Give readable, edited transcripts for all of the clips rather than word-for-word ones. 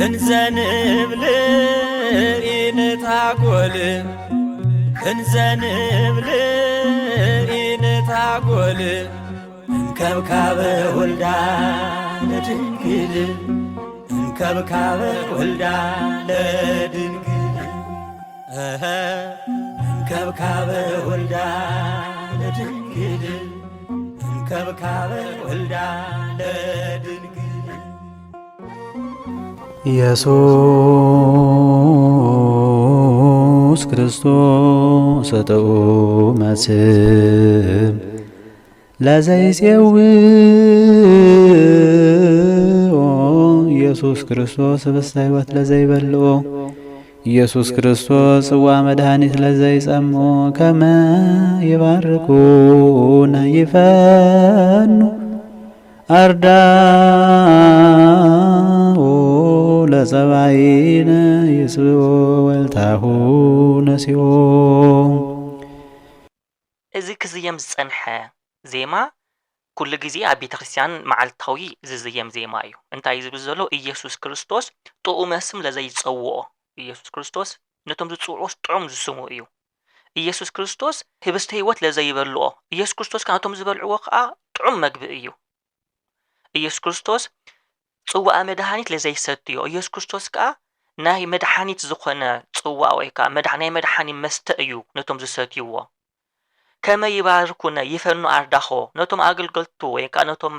እንዘንብል ኢንታጎል እንዘንብል ኢንታጎል እንከብካበ ወልዳ ለድንግል እንከብካበ ወልዳ ለድንግል እንከብካበ ወልዳ ለድንግል እንከብካበ ወልዳ ለድንግል ኢየሱስ ክርስቶስ ጥዑመ ስም ለዘይጼውዖ ኢየሱስ ክርስቶስ ህብስተ ሕይወት ለዘይበልዖ ኢየሱስ ክርስቶስ ጽዋ መድኃኒት ለዘይጸምዖ ከመ ይባርኩነ ይፈኑ አርዳኦ ለጸባይነ ይስብሖ ወልታሁ ነሲኦ። እዚ ክዝየም ዝጸንሐ ዜማ ኩሉ ግዜ ኣብ ቤተ ክርስቲያን መዓልታዊ ዝዝየም ዜማ እዩ። እንታይ ዝብል ዘሎ ኢየሱስ ክርስቶስ ጥዑመ ስም ለዘይጸውዖ ኢየሱስ ክርስቶስ ነቶም ዝጽውዖስ ጥዑም ዝስሙ እዩ። ኢየሱስ ክርስቶስ ህብስተ ሕይወት ለዘይበልዖ ኢየሱስ ክርስቶስ ካቶም ዝበልዕዎ ከዓ ጥዑም መግቢ እዩ። ኢየሱስ ክርስቶስ ጽዋዕ መድኃኒት ለዘይሰትዮ ኢየሱስ ክርስቶስ ከዓ ናይ መድኃኒት ዝኾነ ጽዋዕ ወይ ከዓ ናይ መድኃኒት መስተ እዩ ነቶም ዝሰትይዎ። ከመ ይባርኩነ ይፈኑ ኣርዳኾ ነቶም ኣገልገልቱ ወይ ከዓ ነቶም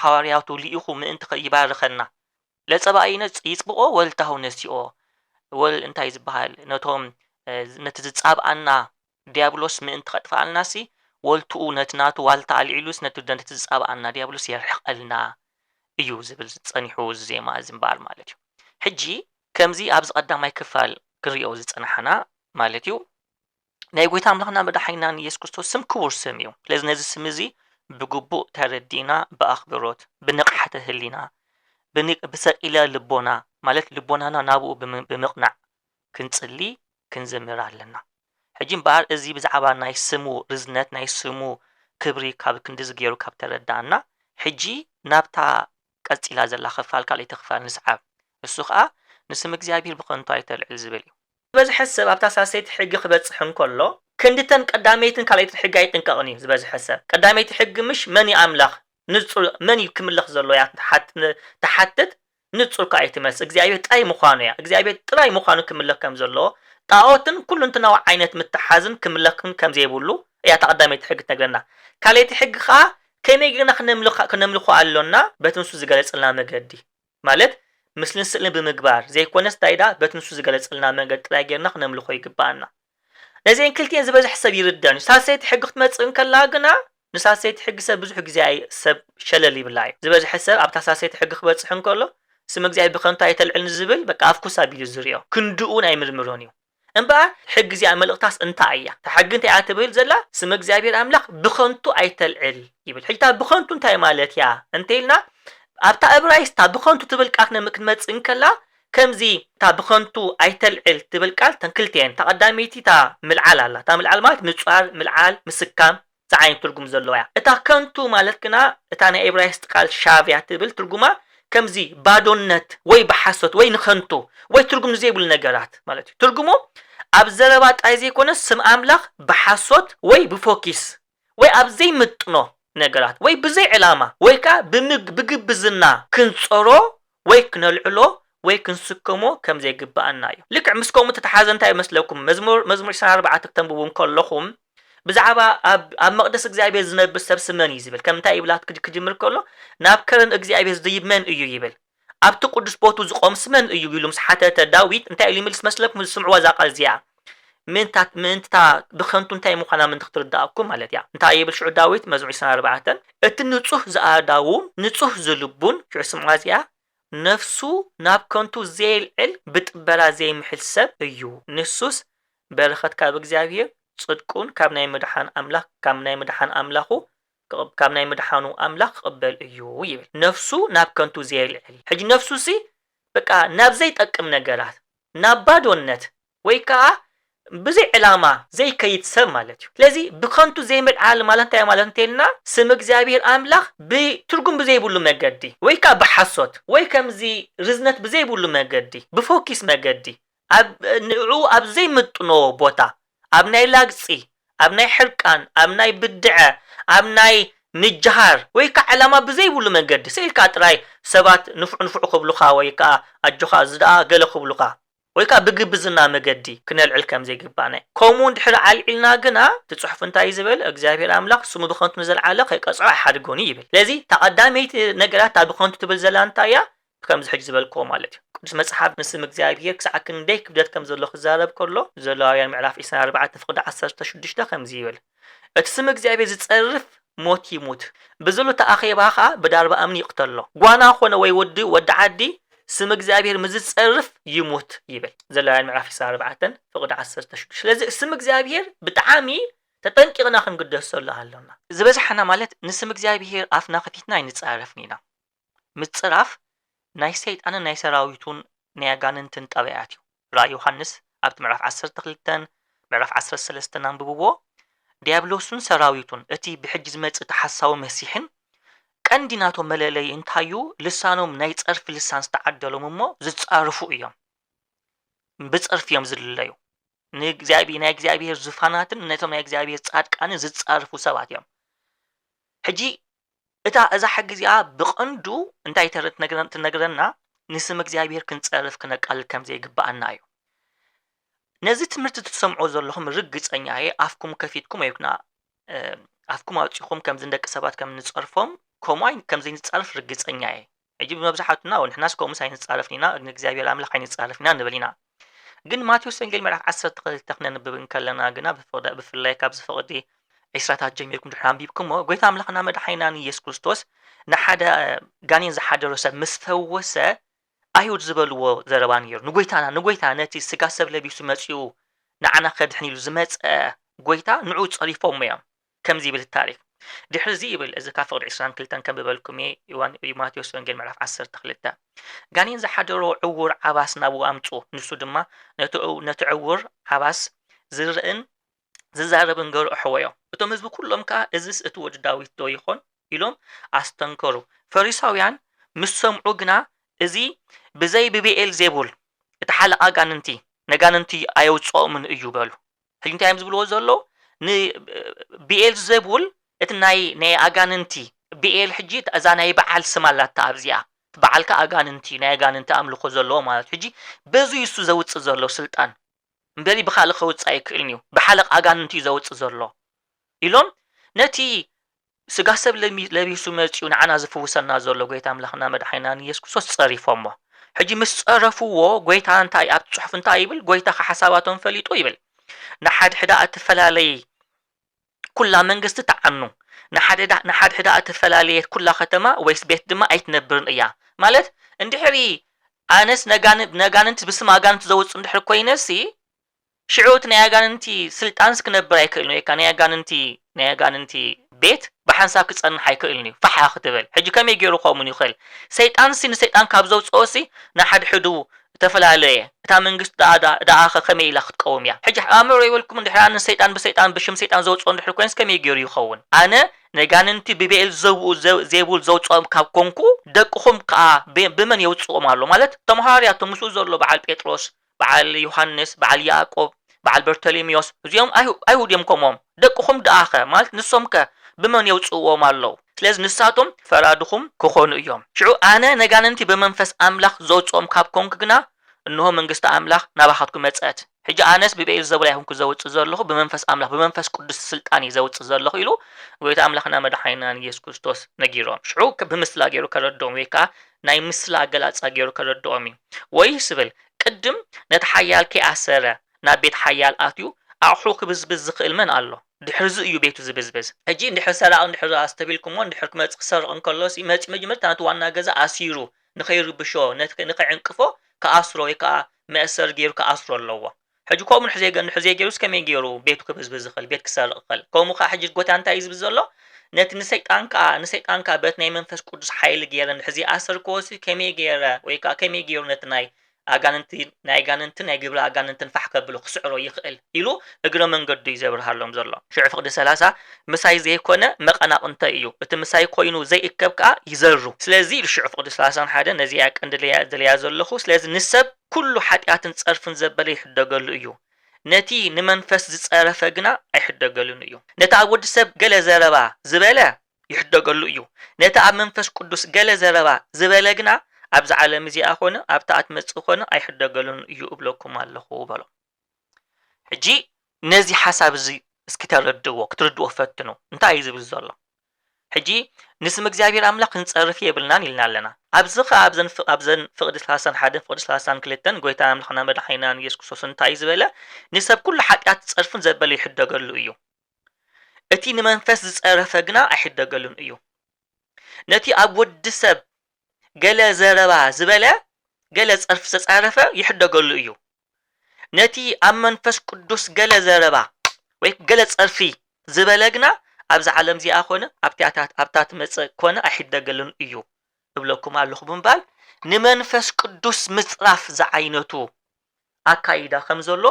ሐዋርያቱ ልኢኹ ምእንቲ ይባርከና ለጸባኢነ ይጽብቆ ወልታሁ ነሲኦ ወል እንታይ ዝበሃል ነቶም ነቲ ዝጻብኣና ዲያብሎስ ምእንቲ ኸጥፋኣልናሲ ወልትኡ ነትናቱ ዋልታ ኣልዒሉስ ነቲ ዝጻብኣና ዲያብሎስ የርሕቐልና እዩ ዝብል ጸኒሑ ዜማ ዝምባር ማለት እዩ። ሕጂ ከምዚ ኣብዚ ቀዳማይ ክፋል ክሪኦ ዝጸናሐና ማለት እዩ ናይ ጎይታ ኣምላኽና መድሓኒትና ኢየሱስ ክርስቶስ ስም ክቡር ስም እዩ። ስለዚ ነዚ ስም እዚ ብግቡእ ተረዲና ብኣኽብሮት ብንቕሓተ ህሊና ብሰቂለ ልቦና ማለት ልቦናና ናብኡ ብምቕናዕ ክንጽሊ ክንዝምር ኣለና። ሕጂ እምበኣር እዚ ብዛዕባ ናይ ስሙ ርዝነት ናይ ስሙ ክብሪ ካብ ክንዲዚ ገይሩ ካብ ተረዳእና ሕጂ ናብታ ቀፂላ ዘላ ክፋል ካልእቲ ክፋል ንስዓብ። እሱ ከዓ ንስም እግዚኣብሔር ብኸንቱ ኣይተልዕል ዝብል እዩ። ዝበዝሐ ሰብ ኣብታ ሳሰይቲ ሕጊ ክበጽሕ እንከሎ ክንድተን ቀዳመይትን ካልእትን ሕጊ ኣይጥንቀቕን እዩ ዝበዝሐ ሰብ። ቀዳመይቲ ሕጊ ምሽ መን ኣምላኽ ንጹር መን ክምለኽ ዘሎ እያ ተሓትት ንጹር ከዓ ኣይትመልስ እግዚኣብሔር ጥራይ ምዃኑ እያ። እግዚኣብሔር ጥራይ ምዃኑ ክምለኽ ከም ዘለዎ ጣዖትን ኩሉ እንትናው ዓይነት ምትሓዝን ክምለኽን ከም ዘይብሉ እያ ተቐዳመይቲ ሕጊ ትነግረና። ካልእቲ ሕጊ ከዓ ከመይ ጌርና ክነምልኾ ኣሎና በትንሱ ዝገለጽልና መገዲ ማለት ምስልን ስእልን ብምግባር ዘይኮነስ ዳይዳ በትንሱ ዝገለጽልና መንገዲ ጥራይ ጌርና ክነምልኾ ይግባአና። ነዚአን ክልቲአን ዝበዝሕ ሰብ ይርዳን። ሳሰይቲ ሕጊ ክትመጽእ እንከላ ግና ንሳሰይቲ ሕጊ ሰብ ብዙሕ ግዜ ሰብ ሸለል ይብላ እዩ። ዝበዝሐ ሰብ ኣብታ ሳሰይቲ ሕጊ ክበጽሕ እንከሎ ስም እግዚኣብሔር ብኸንቱ ኣይተልዕልን ዝብል በቃ ኣፍኩስ ኣቢሉ ዝርዮ ክንድኡ ናይ ምርምሮን እዩ። እምበኣር ሕጊ እዚኣ መልእኽታስ እንታይ እያ? ሕጊ እንታይ እያ ትብል ዘላ ስም እግዚኣብሔር ኣምላኽ ብኸንቱ ኣይተልዕል ይብል። ሕጂ እታ ብኸንቱ እንታይ ማለት እያ እንተኢልና ኣብታ ዕብራይስጥ ብኸንቱ ትብል ቃል ክትመጽእ እንከላ ከምዚ እታ ብኸንቱ ኣይተልዕል ትብል ቃል ተንክልቲአን ተቐዳመይቲ እታ ምልዓል ኣላ። እታ ምልዓል ማለት ምጽዋር ምልዓል ምስካም ዝዓይነት ትርጉም ዘለዋ እያ። እታ ከንቱ ማለት ግና እታ ናይ ዕብራይስጥ ቃል ሻብያ ትብል ትርጉማ ከምዚ ባዶነት ወይ በሐሰት ወይ ንኸንቱ ወይ ትርጉም ዘይብሉ ነገራት ማለት እዩ። ትርጉሙ ኣብ ዘረባ ጣይ ዘይኮነስ ስም ኣምላኽ በሐሰት ወይ ብፎኪስ ወይ ኣብ ዘይምጥኖ ነገራት ወይ ብዘይ ዕላማ ወይ ከዓ ብግብዝና ክንጸሮ ወይ ክነልዕሎ ወይ ክንስከሞ ከም ዘይግባአና እዩ። ልክዕ ምስከሙ ተተሓዘ እንታይ ይመስለኩም? መዝሙር 24 ከተንብቡ ከለኹም ብዛዕባ ኣብ መቅደስ እግዚኣብሔር ዝነብር ሰብ ስመን እዩ ዝብል። ከምንታይ ይብላት ክጅምር ከሎ ናብ ከረን እግዚኣብሔር ዝድይብ መን እዩ ይብል። ኣብቲ ቅዱስ ቦቱ ዝቆም ስመን እዩ ኢሉ ምስ ሓተተ ዳዊት እንታይ ኢሉ ይምልስ መስለኩም? ዝስምዕዋ ዛ ቃል እዚኣ ምንታ ብኸንቱ እንታይ ምዃና ምን ትርዳእኩም ማለት እያ። እንታይ ይብል ሽዑ ዳዊት መዝሙር 24 እቲ ንጹህ ዝኣዳውን ንጹህ ዝልቡን ሽዑ ስምዕዋ እዚኣ ነፍሱ ናብ ከንቱ ዘይልዕል ብጥበራ ዘይምሕል ሰብ እዩ። ንሱስ በረኸት ካብ እግዚኣብሔር ጽድቁን ካብ ናይ መድሓን ኣምላኽ ካብ ናይ መድሓኑ ኣምላኽ ቅበል እዩ ይብል። ነፍሱ ናብ ከንቱ ዘይልዕል ሕጂ ነፍሱ ሲ በቃ ናብ ዘይጠቅም ነገራት ናብ ባዶነት ወይ ከዓ بزي علامة زي كيتسب مالتي لذي بخنتو زي مدعال مالنتا مالنتيلنا سم እግዚአብሔር አምላክ بترجم بزي بولو مجدي ويكا بحصوت ويكا مزي رزنت بزي بولو مجدي بفوكس مجدي اب نعو اب زي مطنو بوتا اب ناي لاغصي اب ناي حرقان اب ناي بدعه اب ناي نجهار ويكا علامة بزي بولو مجدي سيلكا طراي سبات نفع خبلوخا ويكا اجوخا زدا غلو خبلوخا ويكا بغبزنا مجدي كنلعل كم زي غبانه كومون دحر علعلنا غنا تصحف انتاي زبل እግዚአብሔር አምላክ ስሙ በخንቱ መዘልዓለ ከይቀጽዓ ሓድጎኒ ይብል ለዚ ተቀዳመይት ነገራት ኣብ خንቱ ትብል ዘላንታያ ከም ዝሕጅ ዝበልኮ ማለት እዩ ቅዱስ መጽሓፍ ንስም እግዚአብሔር ክሳዕ ክንደይ ክብደት ከም ዘሎ ክዛረብ ከሎ ዘላውያን ምዕራፍ 24 ፍቅዲ 16 ከም ዝይብል እቲ ስም እግዚአብሔር ዝጸርፍ ሞት ይሙት በዘሎ ተኣኺባኻ በዳርባ ኣምኒ ይቅተሎ ጓና ኾነ ወይ ወዲ ዓዲ ስም እግዚአብሔር ምዝጸርፍ ይሙት ይብል ዘላውያን ምዕራፍ 24 ፍቅዲ 16 ስለዚ ስም እግዚአብሔር ብጣዕሚ ተጠንቂቅና ክንግደሰሉ ኣለና ዝበዝሐና ማለት ንስም እግዚአብሔር ኣፍና ከፊትና ይንጻረፍኒና ምጽራፍ ናይ ሰይጣንን ናይ ሰራዊቱን ናይ ኣጋንንትን ጠባያት እዩ ራእይ ዮሐንስ ኣብቲ ምዕራፍ 12 ምዕራፍ 13 አንብብዎ ዲያብሎስን ሰራዊቱን እቲ ብሕጅ ዝመጽእ ተሐሳው መሲሕን ቀንዲናቶ መለለይ እንታዩ ልሳኖም ናይ ጸርፍ ልሳን ዝተዓደሎም እሞ ዝጻርፉ እዮም ብጽርፍ እዮም ዝልለዩ ናይ እግዚአብሔር ዙፋናትን ነቶም ናይ እግዚአብሔር ጻድቃንን ዝጻርፉ ሰባት እዮም ሕጂ እዛ ሕግዚኣ ብቐንዱ እንታይ ተረት ነገረና ንስም እግዚአብሔር ክንጸርፍ ክነቃል ከም ዘይግባአና እዩ ነዚ ትምህርቲ ትሰምዑ ዘለኹም ርግጸኛ ኣፍኩም ከፊትኩም ወይኩና ኣፍኩም ኣውጪኹም ከም ዝንደቅ ሰባት ከም ንጸርፎም ኮማይ ከም ዘይንጻርፍ ርግጸኛ ሕጂ በመብዛሕቱና ወንሕናስ ኮምስ ኣይንጻርፍኒና እግዚአብሔር አምላክ ኣይንጻርፍኒና ንበሊና ግን ማቴዎስ ወንጌል ምዕራፍ 12 ክነንብብ እንከለና ግና ብፍላይ ካብ ዝፈቅዲ እስራታት ጀሚርኩም ድሕር አንቢብኩም ጎይታ አምላክና መድኃኒና ኢየሱስ ክርስቶስ ንሓደ ጋኔን ዝሓደሮ ሰብ ምስ ፈወሰ አይሁድ ዝበልዎ ዘረባ ነይሩ ንጎይታ ነቲ ስጋ ሰብ ለቢሱ መጽኡ ንዓና ከድሕን ኢሉ ዝመጸ ጎይታ ንዑ ጸሪፎም እዮም ከምዚ ይብል ታሪክ ድሕር ዚ ይብል እዚ ካብ ፍቅዲ 22 ከም በልኩም ማቴዎስ ወንጌል ምዕራፍ 12 ጋኔን ዝሓደሮ ዕውር ዓባስ ናብኡ ኣምጹ ንሱ ድማ ነቲ ዕውር ዓባስ ዝርእን ዝዛረብን ገሩ ኣሕወዮ እቶም ህዝቢ ኩሎም ከዓ እዚስ እቲ ወዲ ዳዊት ዶ ይኾን ኢሎም ኣስተንከሩ ፈሪሳውያን ምስ ሰምዑ ግና እዚ ብዘይ ብቤኤል ዜቡል እቲ ሓለቃ ነጋንንቲ ኣየውፅኦምን እዩ በሉ ሕጂ እንታይ እዮም ዝብልዎ ዘሎ ንቤኤል ዜቡል እቲ ናይ ኣጋንንቲ ቤኤል ሕጂ እዛ ናይ በዓል ስም ኣላታ ኣብዚኣ በዓልካ ኣጋንንቲ ናይ ኣጋንንቲ ኣምልኾ ዘለዎ ማለት ሕጂ በዙ ይሱ ዘውፅእ ዘሎ ስልጣን እምበሪ ብኻልእ ከውፅእ ኣይክእልን እዩ ብሓለቅ ኣጋንንቲ ዘውፅእ ዘሎ ኢሎም ነቲ ስጋ ሰብ ለቢሱ መጽኡ ንዓና ዝፍውሰና ዘሎ ጎይታ አምላክና መድኃኒና ኢየሱስ ክርስቶስ ጸሪፎሞ ሕጂ ምስ ጸረፍዎ ጎይታ እንታይ ኣብ ጽሑፍ እንታይ ይብል ጎይታ ሓሳባቶም ፈሊጡ ይብል ንሓድ ሕዳ እትፈላለይ ኩላ መንግስቲ ተዓኑ ንሓድ ሕዳ እትፈላለየት ኩላ ከተማ ወይስ ቤት ድማ ኣይትነብርን እያ ማለት እንድሕሪ ኣነስ ነጋንንቲ ብስም ኣጋንንቲ ዘውፅእ እንድሕር ኮይነሲ ሽዑት ናይ ኣጋንንቲ ስልጣንስ ክነብር ኣይክእልን ወይ ከዓ ናይ ኣጋንንቲ ቤት በሓንሳብ ክጸንሕ ኣይክእልን እዩ ፋሓ ክትብል ሕጂ ከመይ ገይሩ ኸሙን ይኽእል ሰይጣንሲ ንሰይጣን ካብ ዘውፅኦሲ ንሓድ ሕዱ ተፈላለየ እታ መንግስት ዳኣኸ ከመይ ኢላ ክትቀውም እያ ሕጂ ኣእምሮ ይብልኩም እንድሕር ኣነ ሰይጣን ብሰይጣን ብሽም ሰይጣን ዘውፅኦ እንድሕር ኮይንስ ከመይ ገይሩ ይኸውን ኣነ ነጋንንቲ ብቤኤል ዜቡል ዘውፅኦም ካብ ኮንኩ ደቅኹም ከዓ ብመን የውፅኦም ኣሎ ማለት ተምሃርያቶም ምስኡ ዘሎ በዓል ጴጥሮስ በዓል ዮሐንስ በዓል ያዕቆብ በዓል በርተሎሜዎስ እዚኦም ኣይሁድ እዮም ከምኦም ደቅኹም ዳኣኸ ማለት ንሶም ከ ብመን የውፅዎም ኣለው ስለዚ ንሳቶም ፈራድኹም ክኾኑ እዮም ሽዑ ኣነ ነጋንንቲ ብመንፈስ ኣምላኽ ዘውፅኦም ካብ ኮንክ ግና እንሆ መንግስቲ ኣምላኽ ናባኻትኩም መጽአት ሕጂ ኣነስ ብቤኤል ዜቡል ኣይኹንኩ ዘውፅእ ዘለኹ ብመንፈስ ኣምላኽ ብመንፈስ ቅዱስ ስልጣን ዘውፅእ ዘለኹ ኢሉ ጎይታ ኣምላኽና መድኃኒና ኢየሱስ ክርስቶስ ነጊሮም ሽዑ ብምስላ ገይሩ ከረድኦም ወይ ከዓ ናይ ምስላ ገላጻ ገይሩ ከረድኦም እዩ ወይ ስብል ቅድም ነቲ ሓያል ከይኣሰረ ናብ ቤት ሓያል ኣትዩ ኣቑሑ ክብዝብዝ ዝኽእል መን ኣሎ ድሕር ዚ እዩ ቤቱ ዝብዝብዝ ሕጂ እንድሕር ሰራቕ እንድሕር ኣስተቢልኩሞ እንድሕር ክመጽእ ክሰርቕ እንከሎሲ መጽእ መጀመርታ ነቲ ዋና ገዛ ኣሲሩ ንኸይርብሾ ንኸይዕንቅፎ ከኣስሮ ወይ ከዓ መእሰር ገይሩ ከኣስሮ ኣለዎ ሕጂ ከምኡ ንሕር ዘይገይሩስ ከመይ ገይሩ ቤቱ ክብዝብዝ ዝኽእል ቤት ክሰርቕ ይኽእል ከምኡ ከዓ ሕጂ ጎታ እንታይ እዩ ዝብል ዘሎ ነቲ ንሰይጣን ከዓ በት ናይ መንፈስ ቅዱስ ሓይሊ ገይረ ንሕዚ ኣሰርክዎሲ ከመይ ገይረ ወይ ከዓ ከመይ ገይሩ ነቲ ናይ ናይ ኣጋንንትን ናይ ግብሪ ኣጋንንትን ፋሕ ከብሎ ክስዕሮ ይኽእል ኢሉ እግረ መንገዲ ይዘብርሃሎም ዘሎ ሽዑ ፍቅዲ 30 ምሳይ ዘይኮነ መቀናቅንተ እዩ እቲ ምሳይ ኮይኑ ዘይእከብ ከዓ ይዘሩ ስለዚ ሽዑ ፍቅዲ 31 ነዚ ያቀንድልያ ዘልያ ዘለኹ ስለዚ ንሰብ ኩሉ ሓጢያትን ጸርፍን ዘበለ ይሕደገሉ እዩ ነቲ ንመንፈስ ዝጸረፈ ግና ኣይሕደገሉን እዩ ነቲ ኣብ ወዲ ሰብ ገለ ዘረባ ዝበለ ይሕደገሉ እዩ ነቲ ኣብ መንፈስ ቅዱስ ገለ ዘረባ ዝበለ ግና ኣብዚ ዓለም እዚኣ ኮነ ኣብ ተኣት መጽእ ኮነ ኣይሕደገሉን እዩ እብለኩም ኣለኹ በሎ ሕጂ ነዚ ሓሳብ እዚ እስኪ ተረድዎ ክትርድዎ ፈትኑ እንታይ እዩ ዝብል ዘሎ ሕጂ ንስም እግዚአብሔር ኣምላኽ ክንጸርፍ የብልናን ኢልና ኣለና ኣብዚ ኣብዘን ፍቅዲ 31 ፍቅዲ 32 ጎይታ ኣምላኽና መድኃኒና ኢየሱስ ክርስቶስ እንታይ ዝበለ ንሰብ ኩሉ ሓጢያት ጸርፍን ዘበለ ይሕደገሉ እዩ እቲ ንመንፈስ ዝጸረፈ ግና ኣይሕደገሉን እዩ ነቲ ኣብ ወዲ ሰብ ገለ ዘረባ ዝበለ ገለ ጸርፍ ዝተጻረፈ ይሕደገሉ እዩ ነቲ ኣብ መንፈስ ቅዱስ ገለ ዘረባ ወይ ገለ ጸርፊ ዝበለ ግና ኣብዚ ዓለም እዚኣ ኮነ ኣብታት መጽእ ኮነ ኣይሕደገሉን እዩ እብለኩም ኣለኹ ብምባል ንመንፈስ ቅዱስ ምጽራፍ ዝዓይነቱ ኣካይዳ ከም ዘሎ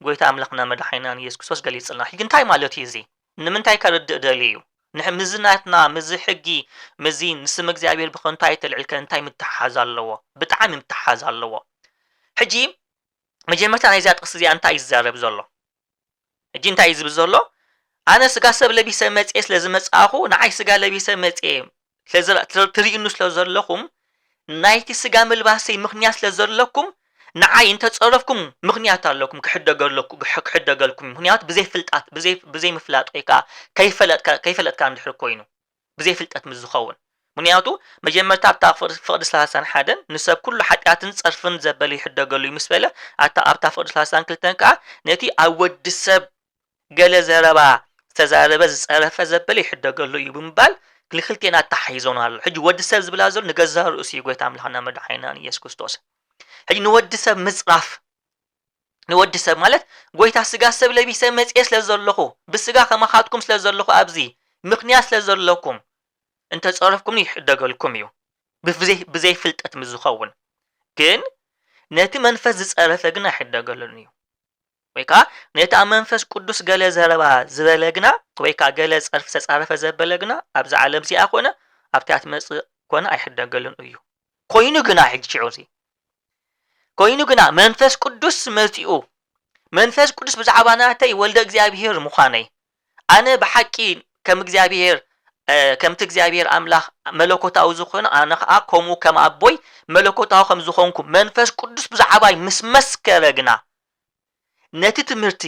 ጎይታ ኣምላኽና መድኃኒና ኢየሱስ ክርስቶስ ገሊጽልና ሕጂ እንታይ ማለት እዩ እዚ ንምንታይ ከርድእ ደሊ እዩ ምዝናትና ምዝ ሕጊ ምዚ ንስም እግዚአብሔር ብኸንቱ ኣይተልዕልከ እንታይ ምትሓዝ ኣለዎ ብጣዕሚ ምትሓዝ ኣለዎ ሕጂ መጀመርታ ናይዛ ጥቅስ እዚኣ እንታይ ይዛረብ ዘሎ ሕጂ እንታይ ዝብል ዘሎ ኣነ ስጋ ሰብ ለቢሰ መጽእ ስለ ዝመጽኣኹ ንዓይ ስጋ ለቢሰ መጽእ ትርእዩኑ ስለ ዘለኹም ናይቲ ስጋ ምልባሰይ ምኽንያት ስለ ዘለኩም ንዓይ እንተጸረፍኩም ምኽንያት ኣለኩም ክሕደገልኩም ምኽንያት ብዘይ ፍልጣት ብዘይ ምፍላጥ ወይ ከዓ ከይፈለጥካ እንድሕር ኮይኑ ብዘይ ፍልጠት ምዝኸውን ምክንያቱ መጀመርታ ኣብታ ፍቅዲ 31 ንሰብ ኩሉ ሓጢያትን ጸርፍን ዘበለ ይሕደገሉ እዩ ምስ በለ ኣብታ ፍቅዲ 32 ከዓ ነቲ ኣብ ወዲ ሰብ ገለ ዘረባ ዝተዛረበ ዝጸረፈ ዘበለ ይሕደገሉ እዩ ብምባል ክልክልቴና ተሓይዞን ኣሎ ሕጂ ወዲ ሰብ ዝብላ ዘሎ ንገዛ ርእሱ ጎይታ ኣምላኽና መድኃኒና ኢየሱስ ክርስቶስ ሕጂ ንወዲ ሰብ ምጽራፍ ንወዲ ሰብ ማለት ጎይታ ስጋ ሰብ ለቢሰ መጽእ ስለ ዘለኹ ብስጋ ከመኻትኩም ስለ ዘለኹ ኣብዚ ምኽንያት ስለ ዘለኩም እንተ ጸረፍኩም ይሕደገልኩም እዩ ብዘይ ፍልጠት ምዝኸውን ግን ነቲ መንፈስ ዝጸረፈ ግን ኣይሕደገሉን እዩ ወይ ከዓ ነቲ ኣብ መንፈስ ቅዱስ ገለ ዘረባ ዝበለ ግና ወይ ከዓ ገለ ጸርፍ ዝተጻረፈ ዘበለ ግና ኣብዚ ዓለም እዚኣ ኮነ ኣብታት መጽእ ኮነ ኣይሕደገሉን እዩ ኮይኑ ግና ሕጂ እዚ ኮይኑ ግና መንፈስ ቅዱስ መጽኡ መንፈስ ቅዱስ ብዛዕባ ናተይ ወልደ እግዚአብሔር ምዃነይ ኣነ ብሓቂ ከምቲ እግዚአብሔር ኣምላኽ መለኮታዊ ዝኾነ ኣነ ከዓ ከምኡ ከም ኣቦይ መለኮታዊ ከም ዝኾንኩ መንፈስ ቅዱስ ብዛዕባይ ምስ መስከረ ግና ነቲ ትምህርቲ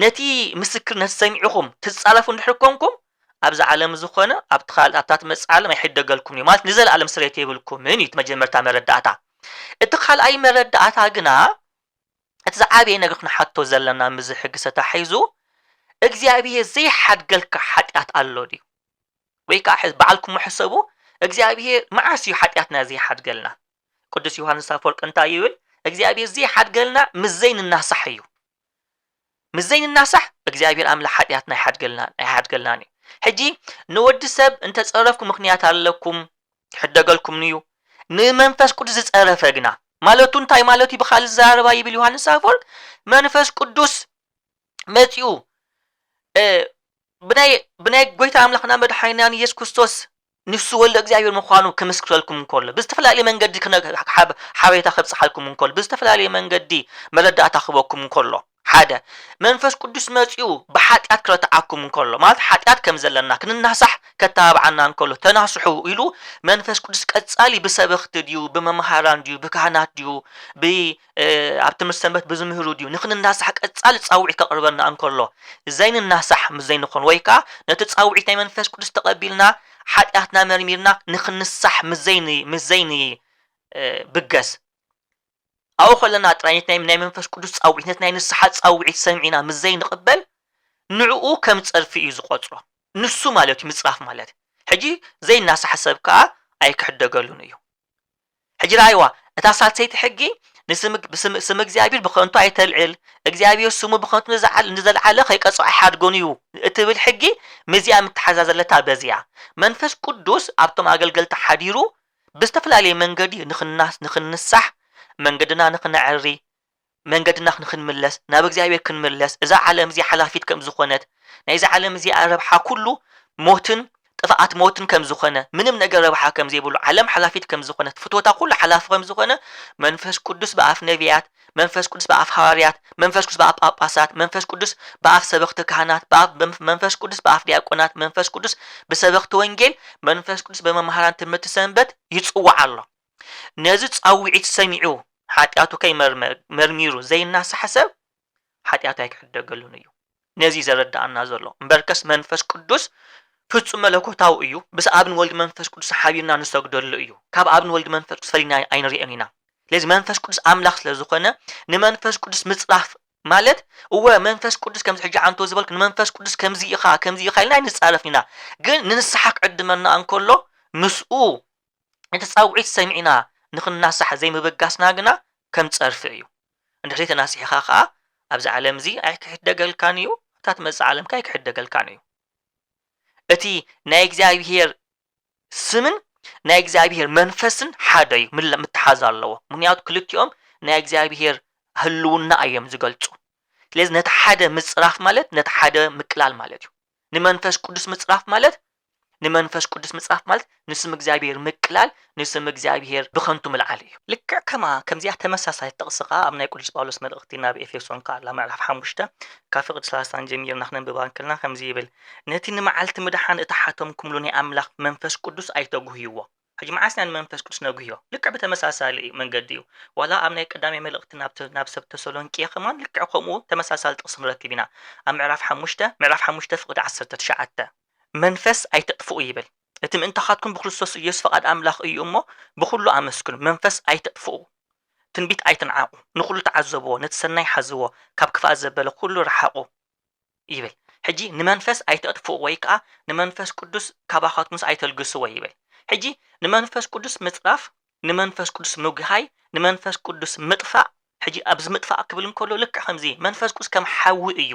ነቲ ምስክርነት ሰሚዕኹም ትጻረፉ እንድሕር ኮንኩም ኣብዚ ዓለም ዝኾነ ኣብታት መጽእ ዓለም ኣይሕደገልኩም እዩ ማለት ንዘለዓለም ስርየት የብልኩምን እዩ መጀመርታ መረዳእታ እቲ ካልኣይ መረዳእታ ግና እቲ ዝዓበየ ነገር ክንሓቶ ዘለና ምዝ ሕግሰ ተሓይዙ እግዚአብሔር ዘይሓድገልካ ሓጢያት ኣሎ ድዩ ወይ ከዓ በዓልኩም ሕሰቡ እግዚአብሔር መዓስ እዩ ሓጢያትና ዘይሓድገልና ቅዱስ ዮሐንስ አፈወርቅ እንታይ ይብል እግዚአብሔር ዘይሓድገልና ምዘይ ንናሳሕ እዩ ምዘይ ንናሳሕ እግዚአብሔር ኣምላኽ ሓጢያትና ኣይሓድገልና እዩ ሕጂ ንወዲ ሰብ እንተ ጸረፍኩም ምኽንያት ኣለኩም ይሕደገልኩም እዩ ንመንፈስ ቅዱስ ዝጸረፈ ግና ማለቱ እንታይ ማለቱ ብኻል ዘረባ ይብል ዮሐንስ አፈወርቅ መንፈስ ቅዱስ መጽኡ ብናይ ጎይታ ኣምላኽና መድኃኒና ኢየሱስ ክርስቶስ ንሱ ወልደ እግዚአብሔር ምዃኑ ክምስክረልኩም እንከሎ ብዝተፈላለየ መንገዲ ሓበሬታ ከብጽሓልኩም እንከሎ ብዝተፈላለየ መንገዲ መረዳእታ ክበኩም እንከሎ ሓደ መንፈስ ቅዱስ መጽኡ ብሓጢያት ክረትዓኩም እንከሎ ማለት ሓጢያት ከም ዘለና ክንናሳሕ ከተባብዓና እንከሎ ተናስሑ ኢሉ መንፈስ ቅዱስ ቀጻሊ ብሰበኽቲ ድዩ ብመምሃራን ድዩ ብካህናት ድዩ ኣብ ትምህርቲ ሰንበት ብዝምህሩ ድዩ ንክንናሳሕ ቀጻሊ ጻውዒት ከቅርበና እንከሎ ዘይንናሳሕ ምዘይንኾን ወይ ከዓ ነቲ ጻውዒት ናይ መንፈስ ቅዱስ ተቐቢልና ሓጢያትና መርሚርና ንክንሳሕ ምዘይኒ ብገስ ኣው ኸለና ጥራይነት ናይ መንፈስ ቅዱስ ጻውዒት ናይ ንስሓ ጻውዒት ሰምዒና ምዘይ ንቕበል ንዕኡ ከም ጸርፊ እዩ ዝቆጽሮ ንሱ ማለት እዩ ምጽራፍ ማለት ሕጂ ዘይናሳሕ ሰብ ከዓ ኣይክሕደገሉን እዩ ሕጂ ራይዋ እታ ሳልሰይቲ ሕጊ ንስም እግዚአብሔር ብኸንቱ ኣይተልዕል እግዚአብሔር ስሙ ብኸንቱ ንዘለዓለ ከይቀጽዖ ኣይሓድጎን እዩ እትብል ሕጊ መዚኣ ምትሓዛዘለታ በዚያ መንፈስ ቅዱስ ኣብቶም ኣገልገልቲ ሓዲሩ ብዝተፈላለየ መንገዲ ንክንሳሕ መንገድና ንኽንዕሪ መንገድና ንኽንምለስ ናብ እግዚአብሔር ክንምለስ እዛ ዓለም እዚ ሓላፊት ከም ዝኾነት ናይዚ ዓለም እዚ ረብሓ ኩሉ ሞትን ጥፋኣት ሞትን ከም ዝኾነ ምንም ነገር ረብሓ ከም ዘይብሉ ዓለም ሓላፊት ከም ዝኾነት ፍትወታ ኩሉ ሓላፊ ከም ዝኾነ መንፈስ ቅዱስ በኣፍ ነቢያት መንፈስ ቅዱስ በኣፍ ሐዋርያት መንፈስ ቅዱስ በኣፍ ጳጳሳት መንፈስ ቅዱስ በኣፍ ሰበኽቲ ካህናት መንፈስ ቅዱስ በኣፍ ዲያቆናት መንፈስ ቅዱስ በሰበኽቲ ወንጌል መንፈስ ቅዱስ በመምሃራን ትምህርቲ ሰንበት ይጽዋዕ ኣሎ ነዚ ጻውዒት ሰሚዑ ኃጢአቱ ከይመርሚሩ ዘይናሳሕ ሰብ ኃጢአቱ ኣይክሕደገሉን እዩ ነዚ ዘረዳእና ዘሎ እምበርከስ መንፈስ ቅዱስ ፍጹም መለኮታዊ እዩ ብስ ኣብን ወልድ መንፈስ ቅዱስ ሓቢርና ንሰግደሉ እዩ ካብ ኣብን ወልድ መንፈስ ቅዱስ ፈሊና ኣይንሪአን ኢና ለዚ መንፈስ ቅዱስ ኣምላኽ ስለ ዝኾነ ንመንፈስ ቅዱስ ምጽራፍ ማለት እወ መንፈስ ቅዱስ ከምዚ ሕጂ አንቶ ዝበልክ ንመንፈስ ቅዱስ ከምዚ ኢኻ ኢልና ንጻረፍ ኢና ግን ንንስሓ ክዕድመና እንከሎ ምስኡ እቲ ጻውዒት ሰሚዕና ንኽናሳሕ ዘይምብጋስና ግና ከም ጸርፊ እዩ እንድሕሪ ተናሲሕኻ ከዓ ኣብዚ ዓለም እዚ ኣይክሕደገልካን እዩ እታ ትመጽእ ዓለም ከ ኣይክሕደገልካን እዩ እቲ ናይ እግዚአብሔር ስምን ናይ እግዚአብሔር መንፈስን ሓደ እዩ ምትሓዝ ኣለዎ ምክንያቱ ክልቲኦም ናይ እግዚአብሔር ህልውና እዮም ዝገልጹ ስለዚ ነቲ ሓደ ምጽራፍ ማለት ነቲ ሓደ ምቅላል ማለት እዩ ንመንፈስ ቅዱስ ምጽራፍ ማለት ንስም እግዚአብሔር ምቅላል ንስም እግዚአብሔር ብኸንቱ ምልዓል እዩ ልክዕ ከምዚያ ተመሳሳይ ጥቕስኻ ኣብ ናይ ቅዱስ ጳውሎስ መልእኽቲ ናብ ኤፌሶን ካላ ምዕራፍ 5 ካብ ፍቕዲ 30 ጀሚርና ክነንብባ ከለና ከምዚ ይብል ነቲ ንመዓልቲ ምድሓን እተሓቶም ኩምሉ ናይ ኣምላኽ መንፈስ ቅዱስ ኣይተጉህይዎ ሕጂ መዓስና ንመንፈስ ቅዱስ ነጉህዮ ልክዕ ብተመሳሳሊ መንገዲ እዩ ዋላ ኣብ ናይ ቀዳማይ መልእኽቲ ናብ ሰብ ተሰሎንቄ ከማን ልክዕ ከምኡ ተመሳሳሊ ጥቕስ ንረክብ ኢና ኣብ ምዕራፍ 5 ፍቕዲ 19 መንፈስ ኣይተጥፍኡ ይብል እቲ ምእንታኻትኩም ብክርስቶስ ኢየሱስ ፈቃድ ኣምላኽ እዩ እሞ ብኩሉ ኣመስግኑ መንፈስ ኣይተጥፍኡ ትንቢት ኣይትንዓቁ ንኩሉ ተዓዘብዎ ነቲ ሰናይ ሓዝዎ ካብ ክፋእ ዘበለ ኩሉ ረሓቁ ይብል ሕጂ ንመንፈስ ኣይተጥፍኡ ወይ ከዓ ንመንፈስ ቅዱስ ካባኻትኩምስ ኣይተልግስዎ ይብል ሕጂ ንመንፈስ ቅዱስ ምጽራፍ ንመንፈስ ቅዱስ ምጉሃይ ንመንፈስ ቅዱስ ምጥፋእ ሕጂ ኣብዚ ምጥፋእ ክብል እንከሎ ልክዕ ከምዚ መንፈስ ቅዱስ ከም ሓዊ እዩ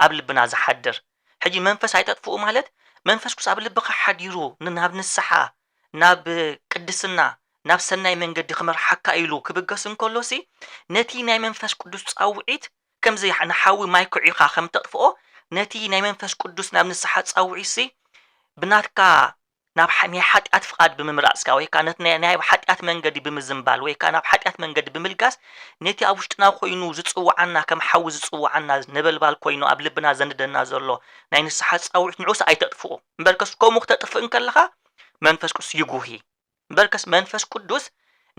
ኣብ ልብና ዝሓድር ሕጂ መንፈስ ኣይተጥፍኡ ማለት መንፈስ ቅዱስ ኣብ ልብኻ ሓዲሩ ናብ ንስሓ ናብ ቅድስና ናብ ሰናይ መንገዲ ክመርሓካ ኢሉ ክብገስ እንከሎሲ ነቲ ናይ መንፈስ ቅዱስ ጻውዒት ከምዚ ንሓዊ ማይ ኩዒኻ ከም ተጥፍኦ ነቲ ናይ መንፈስ ቅዱስ ናብ ንስሓ ጻውዒሲ ብናትካ ናብ ናይ ሓጢአት ፍቃድ ብምምራጽካ ወይ ከዓ ነቲ ናይ ሓጢአት መንገዲ ብምዝምባል ወይ ከዓ ናብ ሓጢአት መንገዲ ብምልጋስ ነቲ ኣብ ውሽጥና ኮይኑ ዝጽዋዓና ከም ሓዊ ዝጽዋዓና ነበልባል ኮይኑ ኣብ ልብና ዘንደና ዘሎ ናይ ንስሓ ጻውዒት ንዑስ ኣይተጥፍኡ እምበርከስ ከምኡ ክተጥፍእ እንከለኻ መንፈስ ቅዱስ ይጉሂ እምበርከስ መንፈስ ቅዱስ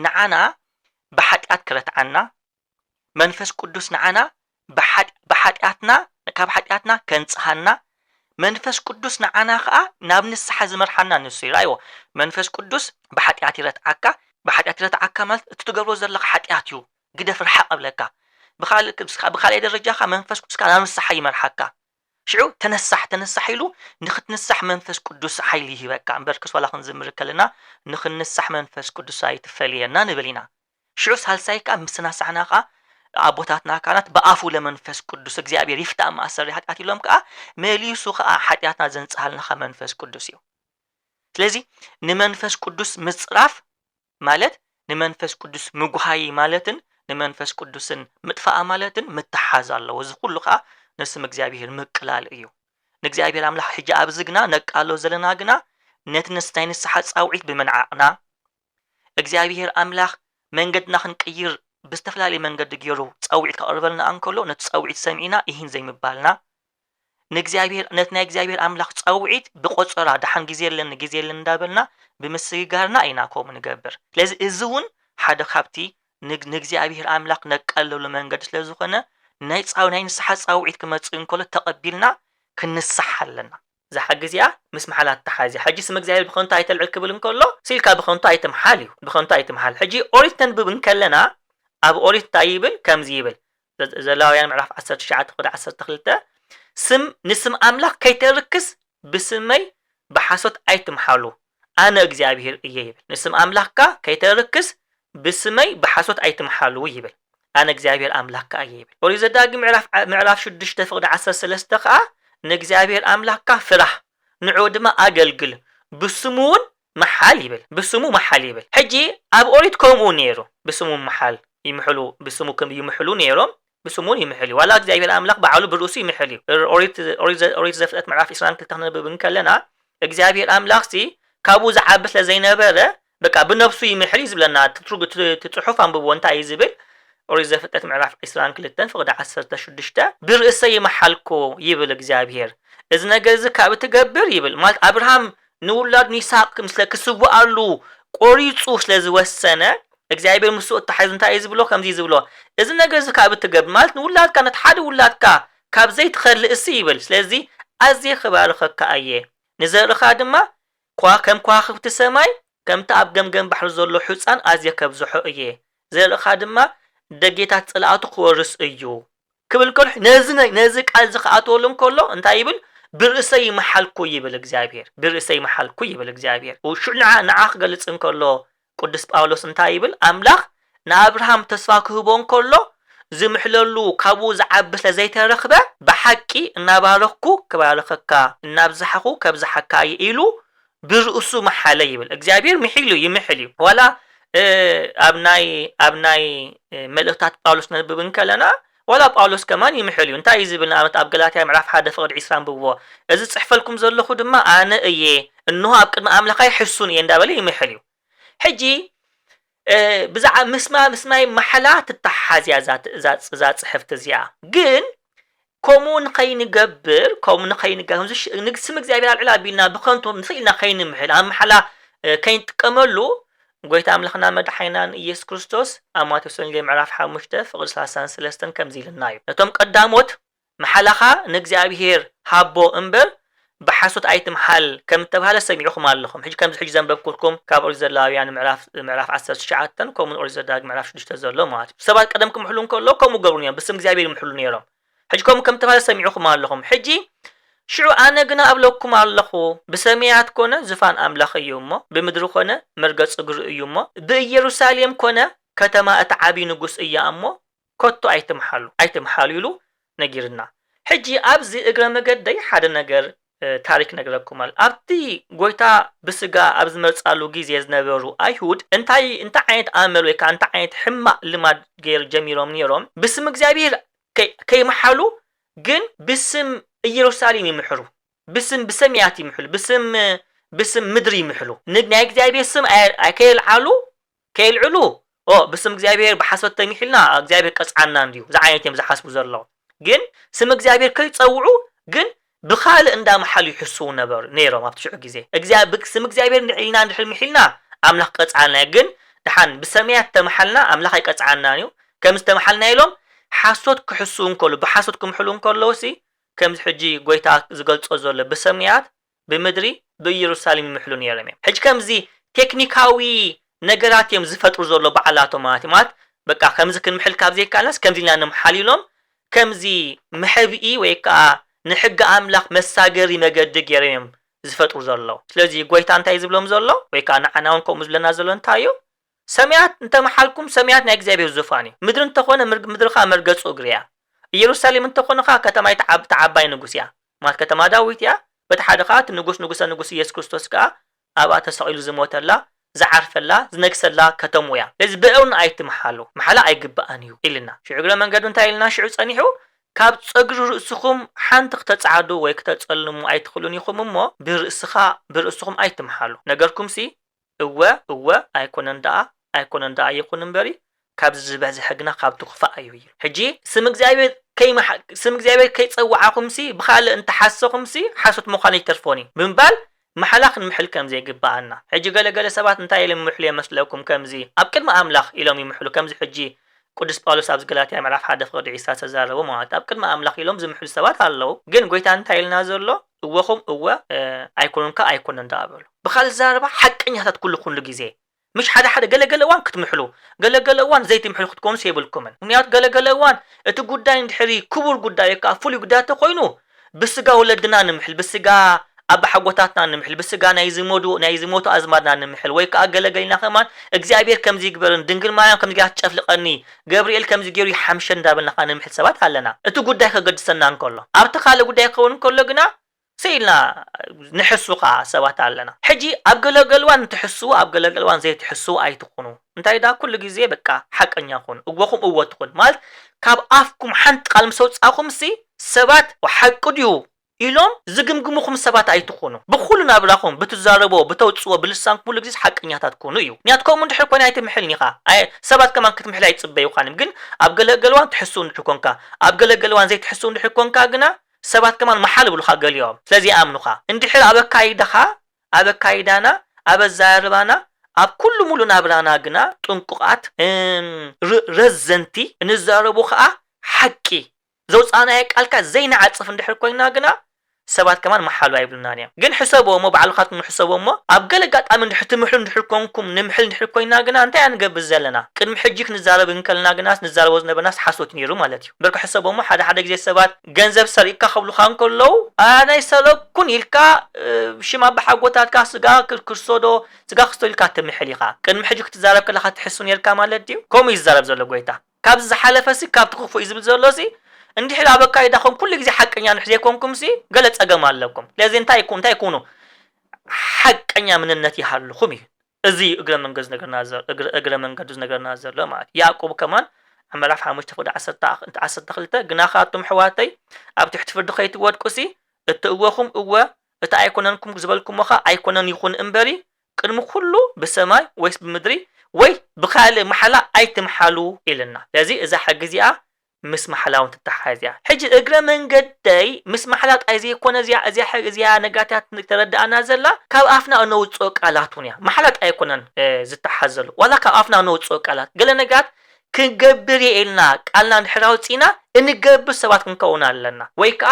ንዓና ብሓጢአት ክረትዓና መንፈስ ቅዱስ ንዓና ብሓጢአትና ካብ ሓጢአትና ከንጽሃና መንፈስ ቅዱስ ንዓና ከዓ ናብ ንስሓ ዝመርሓና ንሱ ይራይዎ መንፈስ ቅዱስ ብሓጢአት ይረትዓካ ማለት እቲ ትገብሮ ዘለኻ ሓጢአት እዩ ግደፍ ርሓቅ ኣብለካ ብኻልእ ደረጃኻ መንፈስ ቅዱስ ካብ ንስሓ ይመርሓካ ሽዑ ተነሳሕ ኢሉ ንኽትንሳሕ መንፈስ ቅዱስ ሓይሊ ይህበካ እምበርከስ ዋላ ክንዝምር ከለና ንኽንሳሕ መንፈስ ቅዱስ ኣይትፈልየና ንብል ኢና ሽዑ ሳልሳይ ከዓ ምስናሳሕና ከዓ ኣቦታትና ካናት በኣፉ ለመንፈስ ቅዱስ እግዚአብሔር ይፍታእ ማእሰሪ ኃጢአት ኢሎም ከዓ መሊሱ ከዓ ኃጢአትና ዘንጽሃልና መንፈስ ቅዱስ እዩ ስለዚ ንመንፈስ ቅዱስ ምጽራፍ ማለት ንመንፈስ ቅዱስ ምጉሃይ ማለትን ንመንፈስ ቅዱስን ምጥፋእ ማለትን ምትሓዝ ኣለዎ እዚ ኩሉ ከዓ ንስም እግዚአብሔር ምቅላል እዩ ንእግዚአብሔር ኣምላኽ ሕጂ ኣብዚ ግና ነቃሎ ዘለና ግና ነቲ ንስታይ ንስሓ ጻውዒት ብምንዓቕና እግዚአብሔር ኣምላኽ መንገድና ክንቀይር ብዝተፈላለየ መንገዲ ገይሩ ጻውዒት ከቕርበልና እንከሎ ነቲ ጻውዒት ሰሚዕና ይህን ዘይምባልና ንእግዚአብሔር ነቲ ናይ እግዚአብሔር ኣምላኽ ጻውዒት ብቆጸራ ድሓን ግዜ የለን እንዳበልና ብምስግጋርና ኢና ከምኡ ንገብር ስለዚ እዚ እውን ሓደ ካብቲ ንእግዚአብሔር ኣምላኽ ነቃለሉ መንገዲ ስለ ዝኾነ ናይ ንስሓ ጻውዒት ክመጽእ እንከሎ ተቐቢልና ክንስሓ ኣለና ዝሓግዝ እያ ምስ መሓላት ተሓዝያ ሕጂ ስም እግዚአብሔር ብኸንቱ ኣይተልዕል ክብል እንከሎ ሲልካ ብኸንቱ ኣይትምሓል እዩ ብኸንቱ ኣይትምሓል ሕጂ ኦሪት ተንብብ እንከለና ኣብ ኦሪት እንታይ ይብል ከምዚ ይብል ዘሌዋውያን ምዕራፍ 19:12 ስም ንስም ኣምላኽ ከይተርክስ ብስመይ ብሓሶት ኣይትምሓሉ ኣነ እግዚአብሔር እየ ይብል ንስም ኣምላኽካ ከይተርክስ ብስመይ ብሓሶት ኣይትምሓሉ ይብል ኣነ እግዚአብሔር ኣምላኽካ እየ ይብል ኦሪት ዘዳግም ምዕራፍ 6:13 ከዓ ንእግዚአብሔር ኣምላኽካ ፍራሕ ንዑ ድማ ኣገልግል ብስሙውን መሓል ይብል ሕጂ ኣብ ኦሪት ከምኡ ነይሩ ብስሙ መሓል ይምሕሉ ብስሙ ከም ይምሕሉ ነይሮም ብስሙን ይምሕሉ ዋላ እግዚአብሔር አምላክ ባዕሉ ብርእሱ ይምሕሉ ኦሪት ዘፍጥረት ምዕራፍ 22 ተነብብን ከለና እግዚአብሔር አምላክ ካብኡ ዝዓብስ ለዘይነበረ በቃ ብነፍሱ ይምሕል ዝብለና ትጽሑፍ አንብቦ እንታይ ይዝብል ኦሪት ዘፍጥረት ምዕራፍ 22 ፍቅዲ 16 ብርእሰ ይመሐልኮ ይብል እግዚአብሔር እዚ ነገር እዚ ካብ ትገብር ይብል ማለት አብርሃም ንውላድ ይስሐቅ ምስለ ክስዋአሉ ቆሪጹ ስለዝወሰነ እግዚአብሔር ምስኡ ተሓይዙ እንታይ ይዝብሎ ከምዚ ይዝብሎ እዚ ነገር እዚ ካብ ትገብር ማለት ንውላድካ ነትሓደ ውላድካ ካብ ዘይትኸልእሲ ይብል ስለዚ ኣዝየ ክባርኸካ እየ ንዘርኻ ድማ ከም ከዋኽብቲ ሰማይ ከምቲ ኣብ ገምገም ባሕሪ ዘሎ ሕፃን ኣዝየ ከብዝሖ እየ ዘርኻ ድማ ደጌታት ጽላኣቱ ክወርስ እዩ ክብል ከሎ ነዚ ቃል ዝኸኣተወሉ እንከሎ እንታይ ይብል ብርእሰ ይመሐልኩ ይብል እግዚአብሔር ብርእሰ ይመሐልኩ ይብል እግዚአብሔር ወሽዕና ንዓኽ ገልጽ እንከሎ ቅዱስ ጳውሎስ እንታይ ይብል አምላኽ ንአብርሃም ተስፋ ክህቦ እንከሎ ዝምሕለሉ ካብኡ ዝዓብስ ለዘይተረኽበ ብሓቂ እናባረኽኩ ክባረኸካ እናብዝሓኹ ከብዝሓካ ኢሉ ብርእሱ መሐለ ይብል እግዚአብሔር ምሕሉ ይምሕል ዋላ ኣብናይ መልእክታት ጳውሎስ ነብብን ከለና ዋላ ጳውሎስ ከማን ይምሕል እንታይ ይዝብል ንኣብነት ኣብ ገላትያ ምዕራፍ 1 ፍቅዲ 20 ብዎ እዚ ጽሕፈልኩም ዘለኹ ድማ ኣነ እየ እንሆ ኣብ ቅድሚ ኣምላኻይ ሕሱን እየ እንዳበለ ይምሕል ሕጂ ብዛዕ ምስማይ መሐላ ትተሓዝያ ዛ ጽሕፍት እዚኣ ግን كمون خين جبر كمون خين جاهز نقسم እግዚአብሔር አልዕላ ቢልና በከንቱ ንስኢልና خين ምሕል አም መሐላ ከይን ተቀመሉ ጎይታ አምላኽና መድኃኒናን ኢየሱስ ክርስቶስ አማቴዎስ ወንጌል ምዕራፍ 5 ፍቅዲ 33 ከምዚ ኢልና እዩ ነቶም ቀዳሞት መሐላኻ ንእግዚአብሔር ሃቦ እምበር بحسوت ايتم حل كم تبهله سمعكم اللهم حج كم حج زنببكم كاب اورزلاويان معراف 19 كم اورزداق معراف 6 تزلو مات سبات قدمكم حلون كله كم غورنيا بسم እግዚአብሔር محلون يرام حجكم كم تبهله سمعكم اللهم حجي شعو انا غنا ابلوكم اللهو بسميات كونه زفان املاخ يومو بمدر كونه مرغص اغر يومو بيروسالم كونه كتما اتعابي نغس ايامو كوتو ايتم حلو يلو نغيرنا حجي ابزي اغر مگدي حد ነገር ታሪክ ነግረኩማል ኣብቲ ጎይታ ብስጋ ኣብዝ መርጻሉ ጊዜ ዝነበሩ አይሁድ እንታይ ዓይነት አመል ወይ ካንተ ዓይነት ሕማቅ ልማድ ገይር ጀሚሮም ነይሮም ብስም እግዚአብሔር ከይመሐሉ ግን ብስም ኢየሩሳሌም ይምሕሩ ብስም በሰማያት ይምሕሉ ብስም ምድር ይምሕሉ ንግናይ እግዚአብሔር ስም ከይልዕሉ ብስም እግዚአብሔር በሐሰት ተሚሕልና እግዚአብሔር ቀጽዓና እንዲሁ ዝዓይነትም ዝሐስቡ ዘለው ግን ስም እግዚአብሔር ከይጸውዑ ግን بخال اندا محل يحسو نبر نيرو ما بتشعو غزي سم እግዚአብሔር ንዒልና ንድሕል ምሒልና አምላኽ ቀጽዓና ግን ድሓን በሰማያት ተመሐልና አምላኽ ይቀጽዓና ነው ከምስ ተመሐልና ኢሎም ሓሶት ክሕሱን ከሎ በሓሶት ክምሕሉን ከሎሲ ከምስ ሕጂ ጎይታ ዝገልጾ ዘሎ በሰማያት በምድሪ በኢየሩሳሌም ምሕሉን ነይሮም ሕጂ ከምዚ ቴክኒካዊ ነገራት እዮም ዝፈጥሩ ዘሎ በዓላቶም ማለት በቃ ከምዚ ክንምሕል ካብ ዘይካልናስ ከምዚ ኢልና ንምሓሊሎም ከምዚ ምሕብኢ ወይ ከዓ ንሕግ አምላኽ መሳገሪ መገድ ገይሮም ዝፈጥሩ ዘለው ስለዚ ጎይታ እንታይ ዝብሎም ዘሎ ወይ ከዓ ንዓናውን ከም ዝብለና ዘሎ እንታዩ ሰማያት እንተ መሐልኩም ሰማያት ናይ እግዚአብሔር ዙፋን ምድር እንተኾነ ምድርኻ መርገጹ እግርያ ኢየሩሳሌም እንተኾነኻ ከተማይ ተዓባይ ንጉስ ያ ማለት ከተማ ዳዊት ያ በተሓደኻ ንጉስ ኢየሱስ ክርስቶስ ከዓ ኣብኣ ተሰቂሉ ዝሞተላ ዝዓርፈላ ዝነግሰላ ከተማ ያ ለዚ በእውን ኣይትመሐሉ መሐላ ኣይግባእን እዩ ኢልና ሽዕግረ መንገዱ እንታይ ኢልና ሽዑ ጸኒሑ ካብ ጸግሩ ርእስኹም ሓንቲ ከተጻዓዱ ወይ ከተጸልሙ ኣይትኽሉን ይኹም እሞ ብርእስኹም ኣይትመሐሉ ነገርኩም ሲ እወ ኣይኮነን ዳኣ ይኹን እምበሪ ካብ ዝበዝሕ ግና ካብ ትኽፋእ እዩ ይብል ሕጂ ስም እግዚአብሔር ከይጸዋዓኹም ሲ ብኻልእ እንተሓሰኹም ሲ ሓሶት ምዃን ይተርፎኒ ብምባል መሐላኽ ንምሕል ከምዚ ይግባአና ሕጂ ገለገለ ሰባት እንታይ ኢሎም ይምሕሉ ይመስለኩም ከምዚ ኣብ ቅድሚ ኣምላኽ ኢሎም ይምሕሉ ከምዚ ሕጂ ቅዱስ ጳውሎስ ኣብ ገላትያ ምዕራፍ 1 ፍቅዲ 20 ተዛረበ ማለት ኣብ ቅድሚ ኣምላኽ ኢሎም ዝምሕሉ ሰባት ኣለው ግን ጎይታ እንታይ ኢልና ዘሎ እወኹም ኣይኮነን ዳኣበሉ ብኻልእ ዛረባ ሓቀኛታት ኩሉ ግዜ مش ሓደ ገለገለ እዋን ክትምሕሉ ገለገለ እዋን ዘይትምሕሉ ክትኮኑ ሲብልኩምን ምክንያቱ ገለገለ እዋን እቲ ጉዳይ እንድሕሪ ክቡር ጉዳይ ከዓ ፍሉይ ጉዳይ ተኮይኑ ብስጋ ወለድና ንምሕል ብስጋ ኣብ ሓጎታትና ንምሕል ብስጋ ናይ ዝሞቱ ኣዝማድና ንምሕል ወይ ከዓ ገለገልና ከማን እግዚአብሔር ከምዚ ይግበርን ድንግል ማርያም ከምዚ ጋር ጨፍልቀኒ ገብርኤል ከምዚ ገይሩ ይሓምሸ እንዳበልና ንምሕል ሰባት ኣለና እቲ ጉዳይ ከገድሰና እንከሎ ኣብቲ ካለ ጉዳይ ከውን እንከሎ ግና سيلنا نحسوقا سبات علنا حجي أبقلقلوان تحسوا أبقلقلوان زي تحسوا أي تكونوا انتي دا كل جزية بكا حق أن يكون أقوكم أقوى تكون مال كاب أفكم حنت قلم صوت أخم سي سبات وحق ديو إلهم زقمقمكم سبات أي تكونوا بخلنا بلاكم بتزاربوا بتوتصوا بلسانكم كل جزية حق أن تكونوا يو نياتكم من تحكون أي تمحلني خا أي سبات كمان كتمحل أي تصبيو خانم جن أبقلقلوان تحسون تحكونكا أبقلقلوان زي تحسون تحكونكا جنا سبات كمان محل بلوخا قليوم سلازي آمنوخا اندحر أبا كايدخا أبا كايدانا أبا الزاربانا أب كل مولو نابرانا قنا تنققات رزنتي نزاربوخا حكي زوز أنا هيك ألكا زينا عاتصف اندحر كوينا قنا سبات كمان محل بايبلنا نيا جن حسابو مو بعلقاتكم حسابو مو أبقلقات أمن حتمحل ندحر كونكم نمحل ندحر كوينا قنا انتي أنقب الزلنا كن محجيك نزارب انكلنا قناس نزارب وزنا بناس حاسوت نيرو مالتيو بركو حسابو مو حدا جزي سبات جنزب سريكا خبلو خان كلو أنا يسالو كون يلكا شما بحاقوتات كا سقا كرسودو سقا خستو يلكا تمحليخا كن محجيك تزارب كلا تحسون يلكا مالتيو كوم يزارب زلو قويتا كابز حالفسي كاب تخوفو يزبل زلوسي اندي حلا بكا يدخون كل جزي حقنيا نحزيكمكم سي قلت أقام لكم لازم تايكونوا حقنيا من النتي حالو خمي ازي اقرا من قز نقر نازر اقرا من قدوز نقر نازر لا معك يعقوب كمان عمال افحا مجتفود عسر تخلتا قناخاتم حواتي ابتح تفرد خيط وادكسي اتقواكم اقوا اتا ايكونانكم قزبالكم وخا ايكونان يخون انبري قدم كله بسماي ويس بمدري وي بخالي محلا ايتمحالو إلنا لذي ازا حق زيا مس محلاون تتحازيا حجي اقرا من قدي مس محلات ايزي يكون زيا حق زيا نقاتات ترد انا زلا كاب افنا انو تصوق قالاتونيا محلات ايكونن زتحازلو ولا كاب افنا انو تصوق قالات قال نقات كنقبر يلنا قالنا نحراوصينا انقبر سبات كنكونا لنا ويكا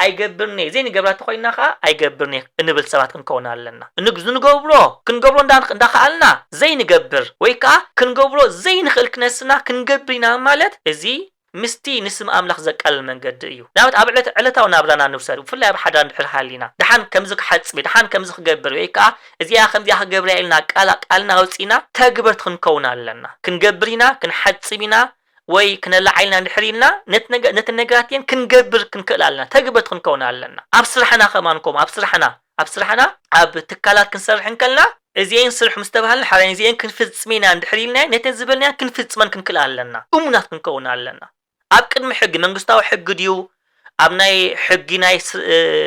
اي قبرني زين قبرات خوينا خا اي قبرني انبل سبات كنكونا لنا نقز نقبرو كنقبرو ندخلنا زين قبر ويكا كنقبرو زين خلق نسنا كنقبرنا مالت ازي مستي نسم أملاخ زك من قد إيو نامت علتا ونابرانا نفسر وفلا بحدا نحر حالينا دحان كمزك حدس بي دحان كمزك قبر ويكا إذا خمزي قبر إلنا قالنا وصينا تقبرت خنكونا لنا كنقبرنا كنحدسبنا وي كنلعينا نحرينا نتنقاتين كنقبر كنكلالنا تقبرت خنكونا لنا أبصرحنا خمانكم أبصرحنا أب تكالات كنسرحن كلنا إزين صرح مستبهل حالين إزين كنفزمينا نحرينا نتنزبلنا كنفزمن كنكلالنا أمنات كنكونا لنا أبكر محق منقصتاو حق ديو أبناي حقي ناي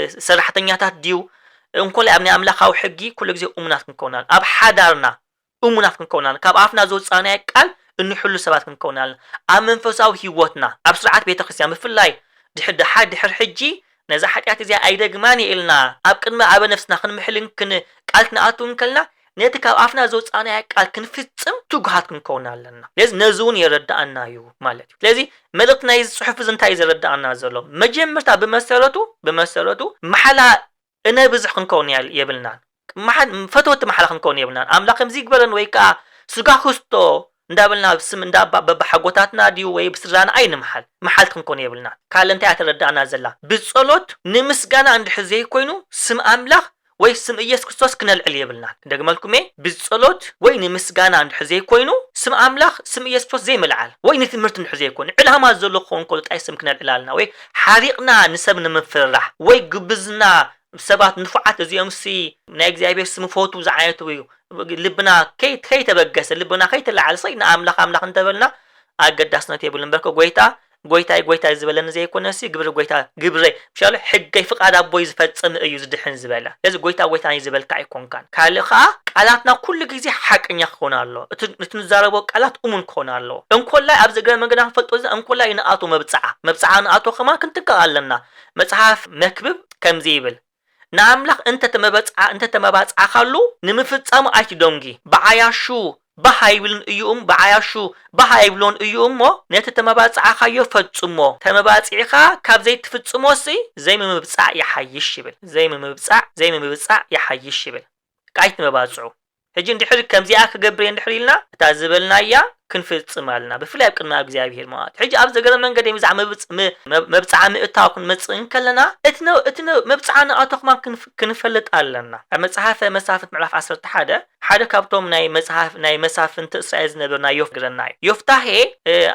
سرحتنياتات ديو انكل أبناي أملاخاو حقي كل جزء أمنات كنكونال أب حدارنا أمنات كنكونال كاب عفنا زوج صانع قال إنه حلو سبات كنكونال أب منفساو هيوتنا أب سرعات بيت خصيام فلاي دحر حجي نزا حاجات زي أيدا جماني إلنا أبكر ما أب نفسنا خن محلن كن قالتنا أتون كلنا نيتك عفنا زوج صانع قال كنفتم تجهات كنكونا لنا لازم نزون يرد عنا يو مالتي لازم ملقنا صحف زنتا يرد عنا زلو مجمرتا بمسرتو محلا انا بزح كنكون يبلنا محد فتوت محلا كنكون يبلنا املاق مزيق برن ويكا سغا خستو ندابلنا بسم نداب بحقوتاتنا ديو وي بسران اين محل كنكون يبلنا قال انت يترد عنا زلا بصلوت نمسغانا عند حزي كوينو سم املاق وي سم إياس كريستوس كنال عليه بلنا دقمالكم إيه بالصلاة وين مسجانا عند حزي كوينو سم أملاخ سم إياس كريستوس زي ملعال وين ثمرت حزي كون علها ما زلوا خون كل أي سم كنال علالنا وي حريقنا نسبنا من فرح وي قبزنا سبات نفعت زي أمسي نايك زي بيس مفوتو زعيت وي لبنا كي تبقس لبنا كي تلعال صينا أملاخ انت بلنا أقدسنا تيبلن بركو قويتا زبالنا زي كونسي قبر مشال حق يفقد ابو يزفصم ايو زدحن زباله لازم قويتا يزبل كايكون كان كالخا قالاتنا كل غزي حقنيا خونالو نتنزاربو قالات امون خونالو انكل لا ابز غير مغنا فلطو انكل لا يناتو مبصعا ناتو خما كنتقالنا مصحف مكبب كم زيبل ناملخ انت تمبصعا خالو نمفصام ايت دونغي بعياشو بحايبلون ايوم بعياشو بحايبلون ايوم مو نت تمبصعا خايو فصمو تمبصعيخا كاب زي تفصمو سي زي مبصع يحيش يبل زي مبصع يحيش يبل قايت مبصعو ሕጂ እንድሕር ከምዚኣ ክገብር እንድሕር ኢልና እታ ዝበልናያ ክንፍጽማልና ብፍላይ ቅድማ እግዚአብሔር ማለት ሕጂ ኣብ ዘገረ መንገድ የምዛዕ መብጽዓ ምእታው ክንመጽእ ከለና እትነ መብጽዓና ኣተኽማ ክንፈልጥ ኣለና ኣብ መጽሓፈ መሳፍንት ምዕራፍ 11 ሓደ ካብቶም ናይ መሳፍንት እስራኤል ዝነበርና ግረናዮ ዮፍታሄ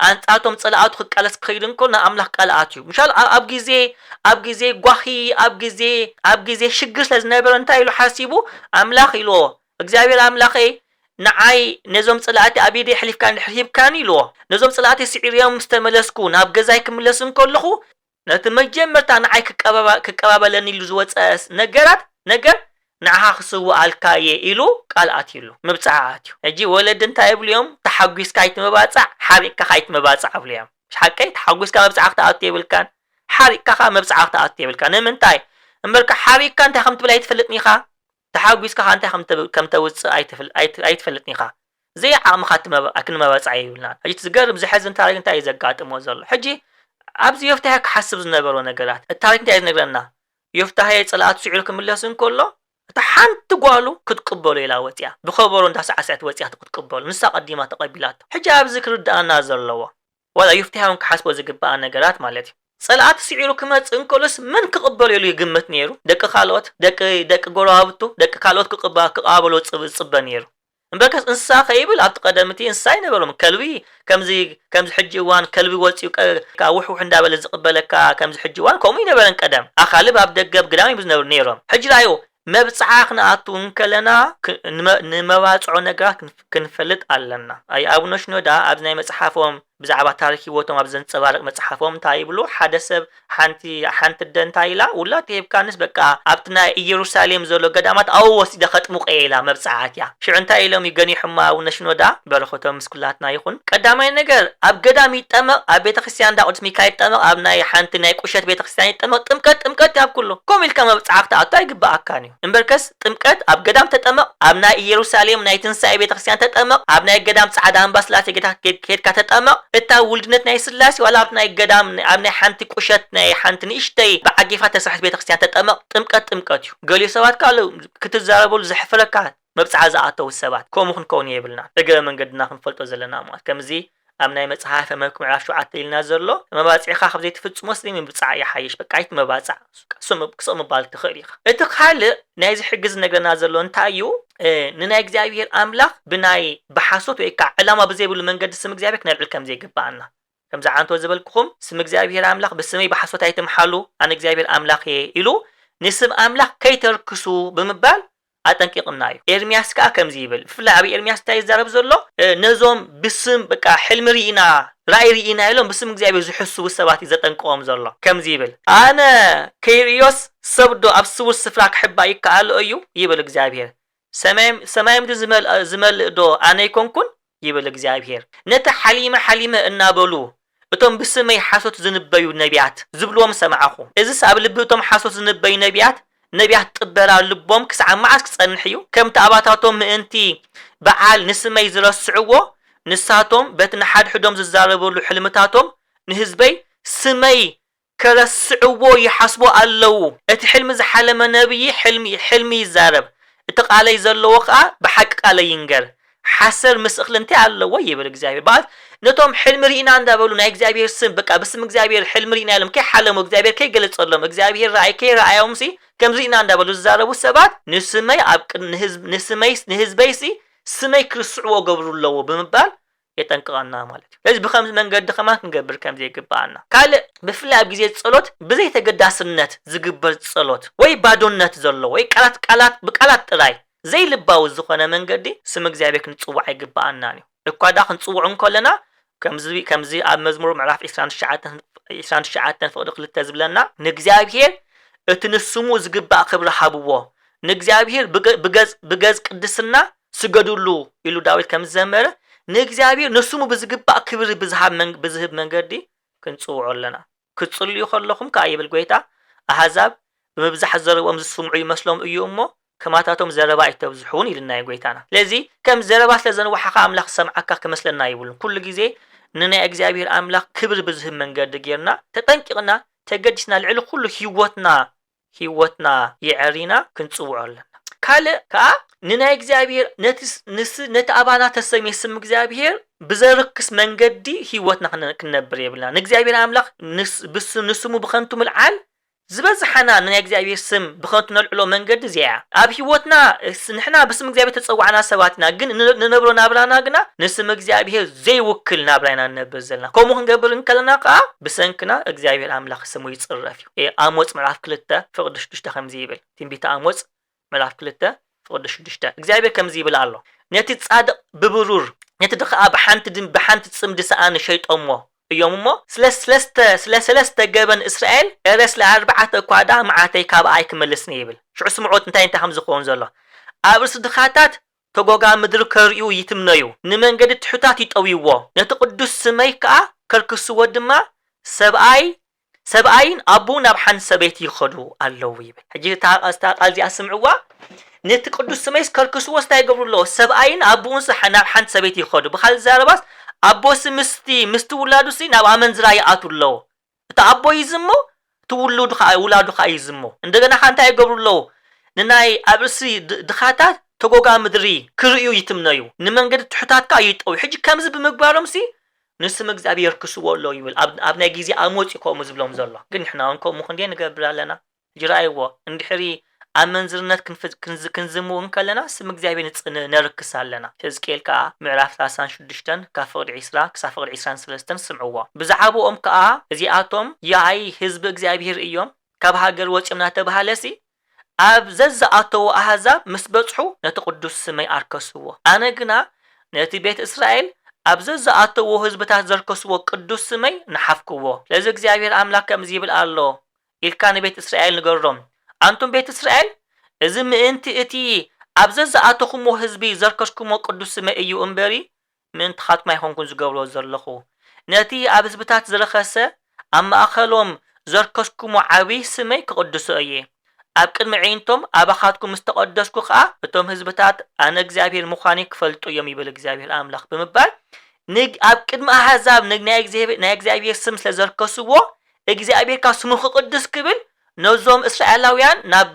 አንጻቶም ጸላኣቱ ክቃለስ ከይድ እንኮልና ኣምላኽ ቃልኣት እዩ ምሻል ኣብ ግዜ ጓኺ ኣብ ግዜ ሽግር ስለዝነበረ እንታይ ኢሉ ሓሲቡ ኣምላኽ ኢሎ እግዚአብሔር ኣምላኸ ንዓይ ነዞም ጸላእቲ ኣቢደ ሕሊፍካን ሕሊፍካን ኢሎ ነዞም ጸላእቲ ስዒርዮም ዝተመለስኩ ናብ ገዛይ ክምለስን ከለኹ ነቲ መጀመርታ ንዓይ ክቀባበለኒ ኢሉ ዝወፀስ ነገር ንዓኻ ክስውኣልካየ ኢሉ ቃልኣት ኢሉ መብጽዓት እዩ ሕጂ ወለድ እንታይ ይብልዮም ተሓጒስካ ኣይትመባጻዕ ሓሪቕካ ኣይትመባጻዕ ብልዮም ሓቀይ ተሓጒስካ መብጽዓክ ተኣቱ ይብልካን ሓሪቕካ መብጽዓክ ተኣቱ ይብልካን ንምንታይ እምበርካ ሓሪቕካ እንታይ ከም ትብል ኣይትፈልጥኒ ኢኻ ተሓጒስካ እንታይ ከም ተውፅእ ኣይትፈልጥኒ ኢኻ ዘይ ዓቕምኻ ክንመባጻዕ ይብልና ሕጂ ትዝገርም ዝሕዝን ታሪክ እንታይ ዘጋጥሞ ዘሎ ሕጂ ኣብዚ ዮፍታሄ ክሓስብ ዝነበሮ ነገራት ታሪክ እንታይ ዝነግረና ዮፍታሄ ጸላእቱ ስዒሩ ክምለስን ከሎ እታ ሓንቲ ጓሉ ክትቅበሎ ኢላ ወጽያ ብኸበሮ እንዳሳዓሰት ወጽያ ክትቅበሎ ንሳ ቀዲማ ተቀቢላቶ ሕጂ ኣብዚ ክርዳእና ዘለዎ ወላ ዮፍታሄውን ክሓስቦ ዝግባአ ነገራት ማለት እዩ ጸላእቱ ስዒሩ ክመጽእ እንከሎስ ምን ክቅበሎ ኢሉ ይግምት ነይሩ ደቂ ካልኦት ደቂ ጎረባብቱ ደቂ ካልኦት ክቃበሎ ጽበ ነይሩ እምበርከስ እንስሳ ከይብል ኣብ ተቀደምቲ እንስሳ ይነበሮም ከልቢ ከምዚ ሕጂ እዋን ከልቢ ወጽዩ ውሕ እንዳበለ ዝቅበለካ ከምዚ ሕጂ እዋን ከምኡ ይነበረን ቀደም ኣኻልብ ኣብ ደገብ ግዳም ይብዝነብሩ ነይሮም ሕጂ ራዩ መብጽዓኽ ንኣቱ እንከለና ንመባጽዖ ነገራት ክንፈልጥ ኣለና ኣይ ኣቡነ ሽኖዳ ኣብ ናይ መጽሓፎም ብዛዕባ ታሪክ ህይወቶም ኣብ ዘንጸባርቕ መጽሓፎም እንታይ ይብሉ ሓደ ሰብ ሓንቲ ደንታይ ኢላ ውላት ሄብካንስ በቃ ኣብቲ ናይ ኢየሩሳሌም ዘሎ ገዳማት ኣብ ወሲደ ኸጥሙቀ ኢላ መብጽዓት እያ ሽዑ እንታይ ኢሎም ይገኒሖም ኣቡነ ሽኖዳ በረኸቶም ምስኩላትና ይኹን ቀዳማይ ነገር ኣብ ገዳም ይጠመቕ ኣብ ቤተክርስትያን እንዳ ቅዱስ ሚካኤል ይጠመቕ ኣብ ናይ ሓንቲ ናይ ቁሸት ቤተክርስትያን ይጠመቕ ጥምቀት ያብ ኩሉ ከም ኢልካ መብጽዓክ ተኣቱ ኣይግባኣካን እዩ እምበርከስ ጥምቀት ኣብ ገዳም ተጠመቕ ኣብ ናይ ኢየሩሳሌም ናይ ትንሳኤ ቤተክርስትያን ተጠመቕ ኣብ ናይ ገዳም ጻዕዳ ኣምባስላሴ ጌትካ ተጠመቕ እታ ውልድነት ናይ ስላሴ ወላ ኣብ ናይ ገዳም ኣብ ናይ ሓንቲ ቁሸት ናይ ሓንቲ ንእሽተይ ብዓጊፋ ተስርሐት ቤተክርስትያን ተጠመቕ ጥምቀት እዩ ገሊኡ ሰባት ካሉ ክትዛረበሉ ዝሕፍረካ መብጽዓ ዝኣተው ሰባት ከምኡ ክንከውን ይብልና እግረ መንገድና ክንፈልጦ ዘለና ማለት ከምዚ ኣብ ናይ መጽሓፈ መልክዕ ምዕራፍ 7 ኢልና ዘሎ መባጽዒኻ ካብ ዘይትፍጽሞ ስሊም ምብጽዓ ይሓይሽ በቃ ኣይትመባጽዕ ክስም ባል ትኽእል ኢኻ እቲ ካልእ ናይ ዝሕግዝ ነገርና ዘሎ እንታይ እዩ ንናይ እግዚአብሔር ኣምላኽ ብናይ በሓሶት ወይ ከዓ ዕላማ ብዘይብሉ መንገዲ ስም እግዚአብሔር ክነልዕል ከም ዘይግባአና ከምዚ ዓንቶ ዝበልኩኹም ስም እግዚአብሔር ኣምላኽ ብስመይ በሓሶት ኣይትምሓሉ ኣነ እግዚአብሔር ኣምላኽ ኢሉ ንስም ኣምላኽ ከይተርክሱ ብምባል ኣጠንቂቕና እዩ ኤርምያስ ከዓ ከምዚ ይብል ብፍላይ ኣብ ኤርምያስ እንታይ ይዛረብ ዘሎ ነዞም ብስም በቃ ሕልሚ ርኢና ራእይ ርኢና ኢሎም ብስም እግዚአብሔር ዝሕስቡ ሰባት ዘጠንቅቖም ዘሎ ከምዚ ይብል ኣነ ከይርዮስ ሰብዶ ኣብ ስውር ስፍራ ክሕባእ ይከኣል እዩ ይብል እግዚአብሔር ሰማይ ምድሪ ዝመልእ ዶ ኣነ ይኮንኩን ይብል እግዚአብሔር ነቲ ሓሊመ እናበሉ እቶም ብስመይ ሓሶት ዝንበዩ ነቢያት ዝብልዎም ሰማዓኹ እዚስ ኣብ ልቢ እቶም ሓሶት ዝንበዩ ነቢያት ጥበራ ልቦም ክሳዕ መዓስ ክጸንሕ እዩ ከምቲ ኣባታቶም ምእንቲ በዓል ንስመይ ዝረስዕዎ ንሳቶም በቲ ንሓድሕዶም ዝዛረበሉ ሕልምታቶም ንህዝበይ ስመይ ከረስዕዎ ይሓስቦ ኣለዉ እቲ ሕልሚ ዝሓለመ ነብይ ሕልሚ ይዛረብ እቲ ቃለይ ዘለዎ ከዓ ብሓቂ ቃለይ ይንገር ሓሰር ምስእኽል እንታይ ኣለዎ ይብል እግዚአብሔር ባል ነቶም ሕልሚ ርኢና እንዳበሉ ናይ እግዚአብሔር ስም በቃ ብስም እግዚአብሔር ሕልሚ ርኢና ኢሎም ከይሓለሙ እግዚአብሔር ከይገለጸሎም እግዚአብሔር ራእይ ከይረኣዮም ከምዚ ኢና እንዳበሉ ዝዛረቡ ሰባት ንስመይ ኣብ ንህዝበይ ስመይ ክርስዕዎ ገብሩለዎ ብምባል የጠንቅቐና ማለት እዩ ስለዚ ብከምዚ መንገዲ ከማን ክንገብር ከም ዘይግባአና ካልእ ብፍላይ ኣብ ግዜ ጸሎት ብዘይ ተገዳስነት ዝግበር ጸሎት ወይ ባዶነት ዘሎ ወይ ቃላት ጥራይ ዘይልባው ዝኾነ መንገዲ ስም እግዚአብሔር ክንጽውዕ አይግባአናን እዩ እኳዳ ክንጽውዕ እንከለና ከምዚ ኣብ መዝሙር ምዕራፍ 29 ፍቅዲ 2 ዝብለና ንእግዚአብሔር እቲ ንስሙ ዝግባእ ክብሪ ሃብዎ ንእግዚአብሔር ብገዝ ቅድስና ስገዱሉ ኢሉ ዳዊት ከም ዘመረ ንእግዚአብሔር ንስሙ ብዝግባእ ክብሪ ብዝህብ መንገዲ ክንጽውዕ ኣለና ክትጽልዩ ከለኹም ከይብል ጎይታ ኣሕዛብ ብምብዛሕ ዘረቦም ዝስምዑ ይመስሎም እዩ እሞ ከማታቶም ዘረባ ይተብዝሑን ኢልና ጎይታና ስለዚ ከም ዘረባ ስለዘንዋሓኻ ኣምላኽ ሰምዓካ ክመስለና ይብሉን ኩሉ ግዜ ንናይ እግዚአብሔር ኣምላኽ ክብሪ ብዝህብ መንገዲ ጌርና ተጠንቂቕና ተገዲስና ልዕሊ ኩሉ ህይወትና ይዕሪና ክንጽውዕ ኣለና كا نناي እግዚአብሔር نت أبانا تسمي اسم እግዚአብሔር بزركس منجدي هيوتنا كنبر يبلنا نእግዚአብሔር أملاك نسمو بخنتم العال زبزحنا نناي እግዚአብሔር سم بخنتم نلعلو منجد زيا أب هيوتنا نحنا بسم እግዚአብሔር تتصوعنا سواتنا جن ننبرو نابرانا جنا نسم እግዚአብሔር زي وكل نابرانا نبزلنا كومو هنجبر نكلنا قا بسنكنا እግዚአብሔር أملاك سمو يتصرف آموس ملعب كلتا فقدش تشتخم زيبل تنبيت آموس ملعب كلتا فقدش تشتا እግዚአብሔር كم زيبل الله نتي تصادق ببرور نتي دخا بحانت تصمد سآن شيط أمو يوم مو سلسلسة جبن إسرائيل أرس لأربعة قادة معاتي كاب عايك ملسني يبل شو سمعوت انتين تحمز خون زلا أبرس دخاتات تقوغا مدر كريو يتمنيو نمن قد تحتات يتقويوا نتقدس سميكا كركسو ودما سبعين أبونا بحن سبيت يخدو اللو يبل حجي قال زي أسمعوا نتقدس سميس كركسو وستايقبرو الله سبعين أبون سحنا بحن سبيت يخدو بخال زارباس أبوس مستي ولادو سي ناب أمنزرا يقاتو الله تا أبو يزمو تولدو ولادو خا يزمو اندغنا خانتا يقبرو الله نناي أبرسي دخاتات تقوغا مدري كريو يتمنيو نمن قد تحتات كا يتقوي حجي كمز بمقبارم سي نسم እግዚአብሔር كسو الله يبل أبنا جيزي أموت يكو مزبلوم زلا قلن حنا ونكو مخندين نقبر لنا جرائيوه اندحري أمنزرنات كنزمو انكالنا سم እግዚአብሔር نركس لنا حزقيل كا معراف 36 كافقد عسرا كسافقد عسران سلستن سمعوا بزعابو كا ازياتهم ياي حزب እግዚአብሔር ايوم كاب هاجر وصمنا تبهالسي اب ززاتو احزاب مسبصحو نتقدس سمي اركسو انا غنا نتي بيت اسرائيل اب ززاتو حزبታት زركسو قدوس سمي نحفكو لذا እግዚአብሔር አምላክ كم زيبل الله إلكان بيت اسرائيل نغرم أنتم بيت إسرائيل إذا ما أنت أتي أبزز أتوكم وحزبي زركشكم وقدوس ما أيو أمبري من تخات ما يهونكم زقاولو زرلخو نتي أبز بتاعت زرخسة أما أخلهم زركشكم وعوي سمي كقدوس أيه أبكر معينتم أبخاتكم مستقدسكو خا بتوم حزبتات أنا እግዚአብሔር مخاني كفلتو يمي بالእግዚአብሔር أملاك بمبال نج أبكر ما حزاب نج نا እግዚአብሔር سم سلزركسو እግዚአብሔር كاسمو قدس كبل نوزوم إسرائيلاويان ناب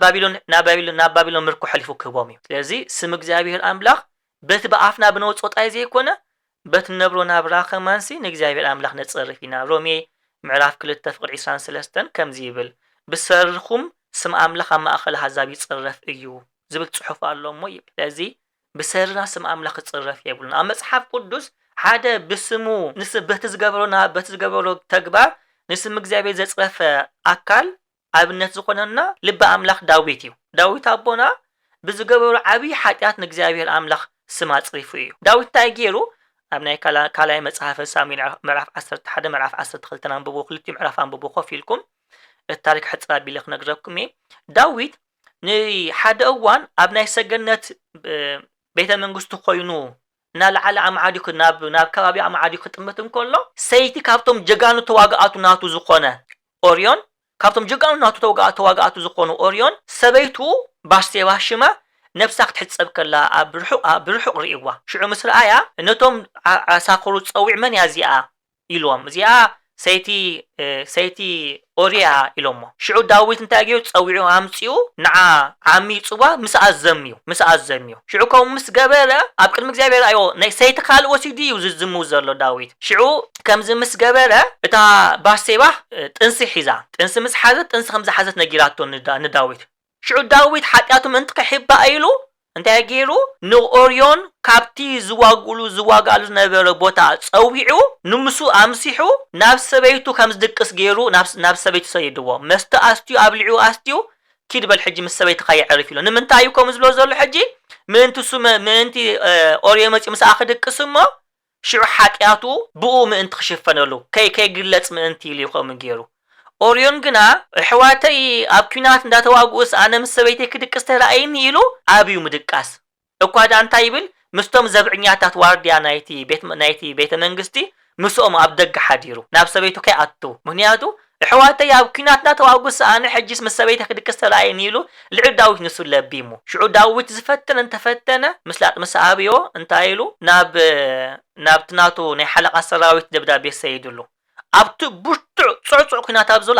بابلون مركو حلفو كبومي لذي سم እግዚአብሔር أملاك بت بأفنا بنوصوت أيزي يكونا بت نبرو نابرا خمانسي نእግዚአብሔር أملاك نتصرفينا رومي معراف كل التفقر عسران سلستن كم زيبل بسرخم سم أملاك أما أخل حزاب يتصرف إيو زبل صحف الله مويب لذي بسرنا سم أملاك يتصرف يبلون أما صحف قدس حدا بسمو نسب بتزقبرو تقبار نسم እግዚአብሔር زتصرف أكال أبنت زخوننا لب أملاك داويت أبونا بزقبر عبي حاتيات نእግዚአብሔር أملاك سمات صريفيو داويت تايجيرو أبناي كالاي مصحف سامين معرف 11 معرف 10 خلتنا نبوخ لتي معرف نبوخ فيلكم التاريخ حصاد بيلخ نغربكم داويت ني حد أوان أبناي سجنت بيت منغستو خوينو نالعل عمعاديك ناب كبابي عمعاديك تمتم كله سيتي كابتم جغانو تواغاتو ناتو زخونه أوريون كابتم جغانو ناتو تواغاتو زخونه أوريون سبيتو باشتي واشما نفسك تحسب كلا برحو قريوا شعو مصر آيا نتوم ساقرو تصوع من يازيا إلوم زيا سيتي أوريا إلوم شعو داويت انتاجيو تصوعو عمسيو نعا عمي تصوا مس أزميو شعو كوم مس قبالة أبقى المكزابير أيو سيتي خال وسيديو زمو زرلو داويت شعو كم زمس قبالة بتا باش سيبا تنسي حيزا تنسي مس حازت تنسي خمزة حازت نجيراتو نداويت شعو داويت حاتياتو منطقة حبا أيلو انتاي جيرو نو أوريون كابتي زواغالو نبرو بوتا تصويعو نمسو أمسيحو نفس سبيتو كمز دقس جيرو نفس سبيتو سيدوو مست أستيو أبلعو أستيو كيد بالحجي مس سبيت خاي عرفيلو نمنتايو كومز لو زولو حجي منتي أوريون مس أخد دقسمو شعو حاتياتو بقو منت خشفنلو كي قلت منتي لي خو من جيرو أوريون جنا حواتي أبكينات نداتواقوس أنا مسويتي كدكس ترأين يلو أبيو مدكاس أقعد أن تايبل مستوم زبعنياتات وارديا نايتي بيت منغستي مسوم أبدق حديرو نابسويتو كي أتو مهنياتو حواتي أبكينات نداتواقوس أنا حجيس مسويتي كدكس ترأين يلو لعب داوت نسو لبيمو شعو داوت زفتن انتفتنا مسابيو انتايلو ناب تناتو ني حلقة سراويت دبدا بيسيدلو أبتو بوشتو صعصع كنا تابزول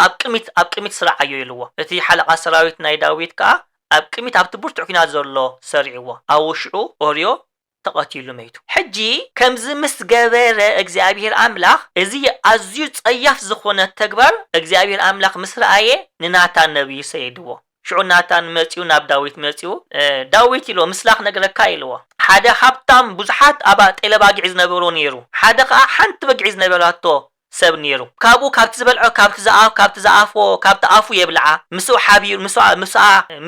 أبقميت سرعيو يلوه التي حلقة سراويت ناي داويت كا ኣብ ቅሚት ኣብቲ ብርቱዕ ኩናት ዘሎ ሰሪዕዎ ኣብ ውሽዑ ኦርዮ ተቐቲሉ መይቱ ሕጂ ከምዚ ምስ ገበረ እግዚአብሔር ኣምላኽ እዚ ኣዝዩ ጸያፍ ዝኾነ ተግባር እግዚአብሔር ኣምላኽ ምስ ረኣየ ንናታን ነብይ ሰይድዎ ሽዑ ናታን መጺኡ ናብ ዳዊት መጺኡ ዳዊት ኢሎ ምስላኽ ነገረካ ኢልዎ ሓደ ሃብታም ብዙሓት ኣባ ጤለባጊዕ ዝነበሮ ነይሩ ሓደ ከዓ ሓንቲ በጊዕ ዝነበራቶ ሰብ ነይሩ ካብኡ ካብቲ ዝበልዖ ካብቲ ዝኣፎ ካብቲ ኣፉ የብልዓ ምስኡ ሓቢሩ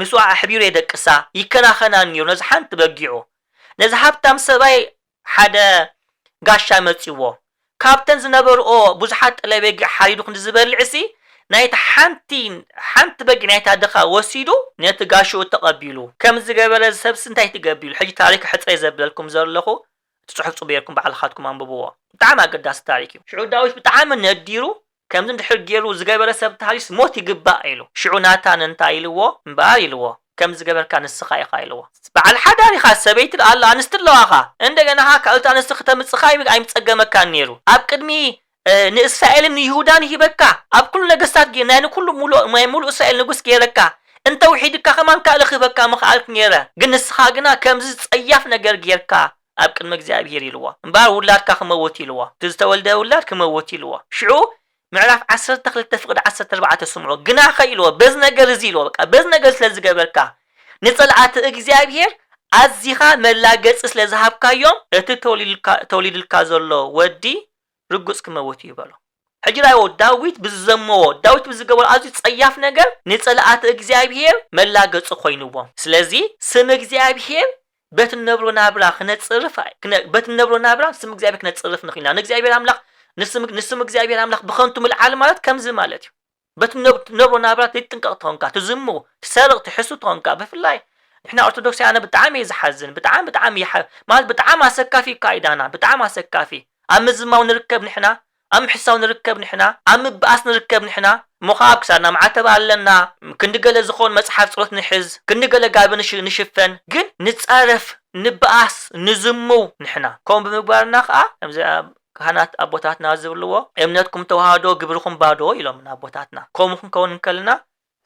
ምስኡ ሓቢሩ የደቅሳ ይከናኸና ነይሩ ነዚ ሓንቲ በጊዑ ነዚ ሃብታም ሰባይ ሓደ ጋሻ መጺዎ ካብተን ዝነበርኦ ብዙሓት ጤለበጊዕ ሓሪዱ ክንዝበልዕሲ ናይታ ሓንቲ በጊዕ ናይታ ደኻ ወሲዱ ነቲ ጋሽኡ ተቐቢሉ ከም ዝገበረ ሰብስ እንታይ ትገቢሉ ሕጂ ታሪክ ሕጽይ ዘብለልኩም ዘለኹ ትጽሑፍ ጽበየርኩም ባዕልኻትኩም አንብብዎ ብጣዕሚ ኣገዳሲ ታሪክ እዩ ሽዑ ዳዊት ብጣዕሚ ነዲሩ ከምዚ እንድሕር ገይሩ ዝገበረ ሰብ ተሃሊስ ሞት ይግባእ ኢሉ ሽዑ ናታን እንታይ ኢልዎ እምበር ኢልዎ ከም ዝገበርካ ንስኻ ኢኻ ኢልዎ በዓል ሓዳር ኢኻ ሰበይቲ ኣላ ኣንስቲ ኣለዋኻ እንደገና ካልኦት ኣንስቲ ከተምጽኻ ኣይምጸገመካ ነይሩ ኣብ ቅድሚ ንእስራኤልን ይሁዳን ይበካ ኣብ ኩሉ ነገስታት ጌርና ኩሉ ሙሉ እስራኤል ንጉስ ጌረካ እንተ ውሒድካ ከማን ካልእ ይበካ መኻልክ ነይረ ግን ንስኻ ግና ከምዚ ጸያፍ ነገር ጌርካ ኣብ ቅድሚ እግዚአብሔር ኢልዎ እምበር ውላድካ ክመውት ኢልዎ ዝተወልደ ውላድ ክመውት ኢልዎ ሽዑ ምዕራፍ 12 ፍቅድ 14 ስምዑ ግና ኸኢልዎ በዝ ነገር እዚ ኢልዎ በቃ በዝ ነገር ስለዝገበርካ ንጸልዓት እግዚአብሔር ኣዚኻ መላገጽ ስለዝሃብካዮም እቲ ተወሊድልካ ዘሎ ወዲ ርጉጽ ክመውት ይበሎ ሕጂ ራይዎ ዳዊት ብዝዘመዎ ዳዊት ብዝገበሮ ኣዝዩ ጸያፍ ነገር ንጸልዓት እግዚአብሔር መላገጽ ኮይኑዎ ስለዚ ስም እግዚአብሔር በትነብሮ ናብራ ክነጽርፍ በትነብሮ ናብራ ስም እግዚአብሔር ክነጽርፍ ንኽና ንእግዚአብሔር አምላኽ ንስም እግዚአብሔር አምላኽ ብኸንቱ ምልዓል ማለት ከምዚ ማለት እዩ በትነብሮ ናብራ ትጥንቀቕ ትኾንካ ትዝሙ ትሰርቕ ትሕሱ ትኾንካ ብፍላይ ንሕና ኦርቶዶክሳውያን ብጣዕሚ ዝሓዝን ብጣዕሚ ማለት ብጣዕሚ ኣሰካፊ ካይዳና ብጣዕሚ ኣሰካፊ ኣብ ምዝማው ንርከብ ንሕና ኣብ ምሕሳው ንርከብ ንሕና ኣብ ምብኣስ ንርከብ ንሕና ሞኻብ ክሳድና ማዕተብ ኣለና ክንድገለ ዝኾን መጽሓፍ ጸሎት ንሕዝ ክንድገለ ጋቢ ንሽፈን ግን ንጻረፍ ንብኣስ ንዝሙው ንሕና ከም ብምግባርና ከዓ ከምዚ ካህናት ኣቦታትና ዝብልዎ እምነትኩም ተዋህዶ ግብርኩም ባዶ ኢሎም ኣቦታትና ከምኡ ከውን እንከልና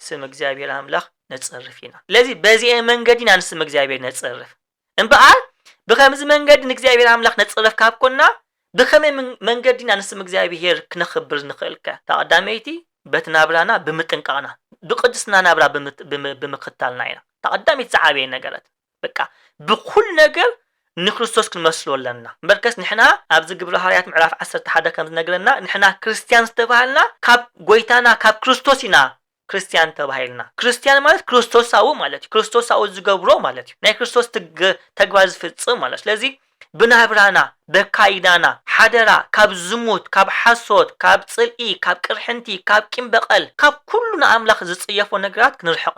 ስም እግዚአብሔር አምላኽ ነጽርፍ ኢና ለዚ በዚህ መንገድ ኢና ንስም እግዚአብሔር ነጽርፍ እምበኣል ብከምዚ መንገድ ንእግዚአብሔር አምላኽ ነጽርፍ ካብኮና ብከመይ መንገድ ኢና ንስም እግዚአብሔር ክነኽብር ንኽእልከ ተቀዳመይቲ በትናብራና ብምጥንቃና ብቅድስና ናብራ ብምክታልና ኢና ተቀዳመይቲ ዝዓበየ ነገራት በቃ ብኩል ነገር ንክርስቶስ ክንመስሎ ኣለና በርከስ ንሕና ኣብዚ ግብረ ሐዋርያት ምዕራፍ 11 ከም ዝነግረና ንሕና ክርስቲያን ዝተባሃልና ካብ ጎይታና ካብ ክርስቶስ ኢና ክርስቲያን ተባሂልና ክርስቲያን ማለት ክርስቶሳዊ ማለት እዩ ክርስቶሳዊ ዝገብሮ ማለት እዩ ናይ ክርስቶስ ተግባር ዝፍጽም ማለት ስለዚ ብናብራና በካይዳና ሓደራ ካብ ዝሙት ካብ ሓሶት ካብ ጽልኢ ካብ ቅርሕንቲ ካብ ቂም በቀል ካብ ኩሉ ንኣምላኽ ዝጽየፎ ነገራት ክንርሕቕ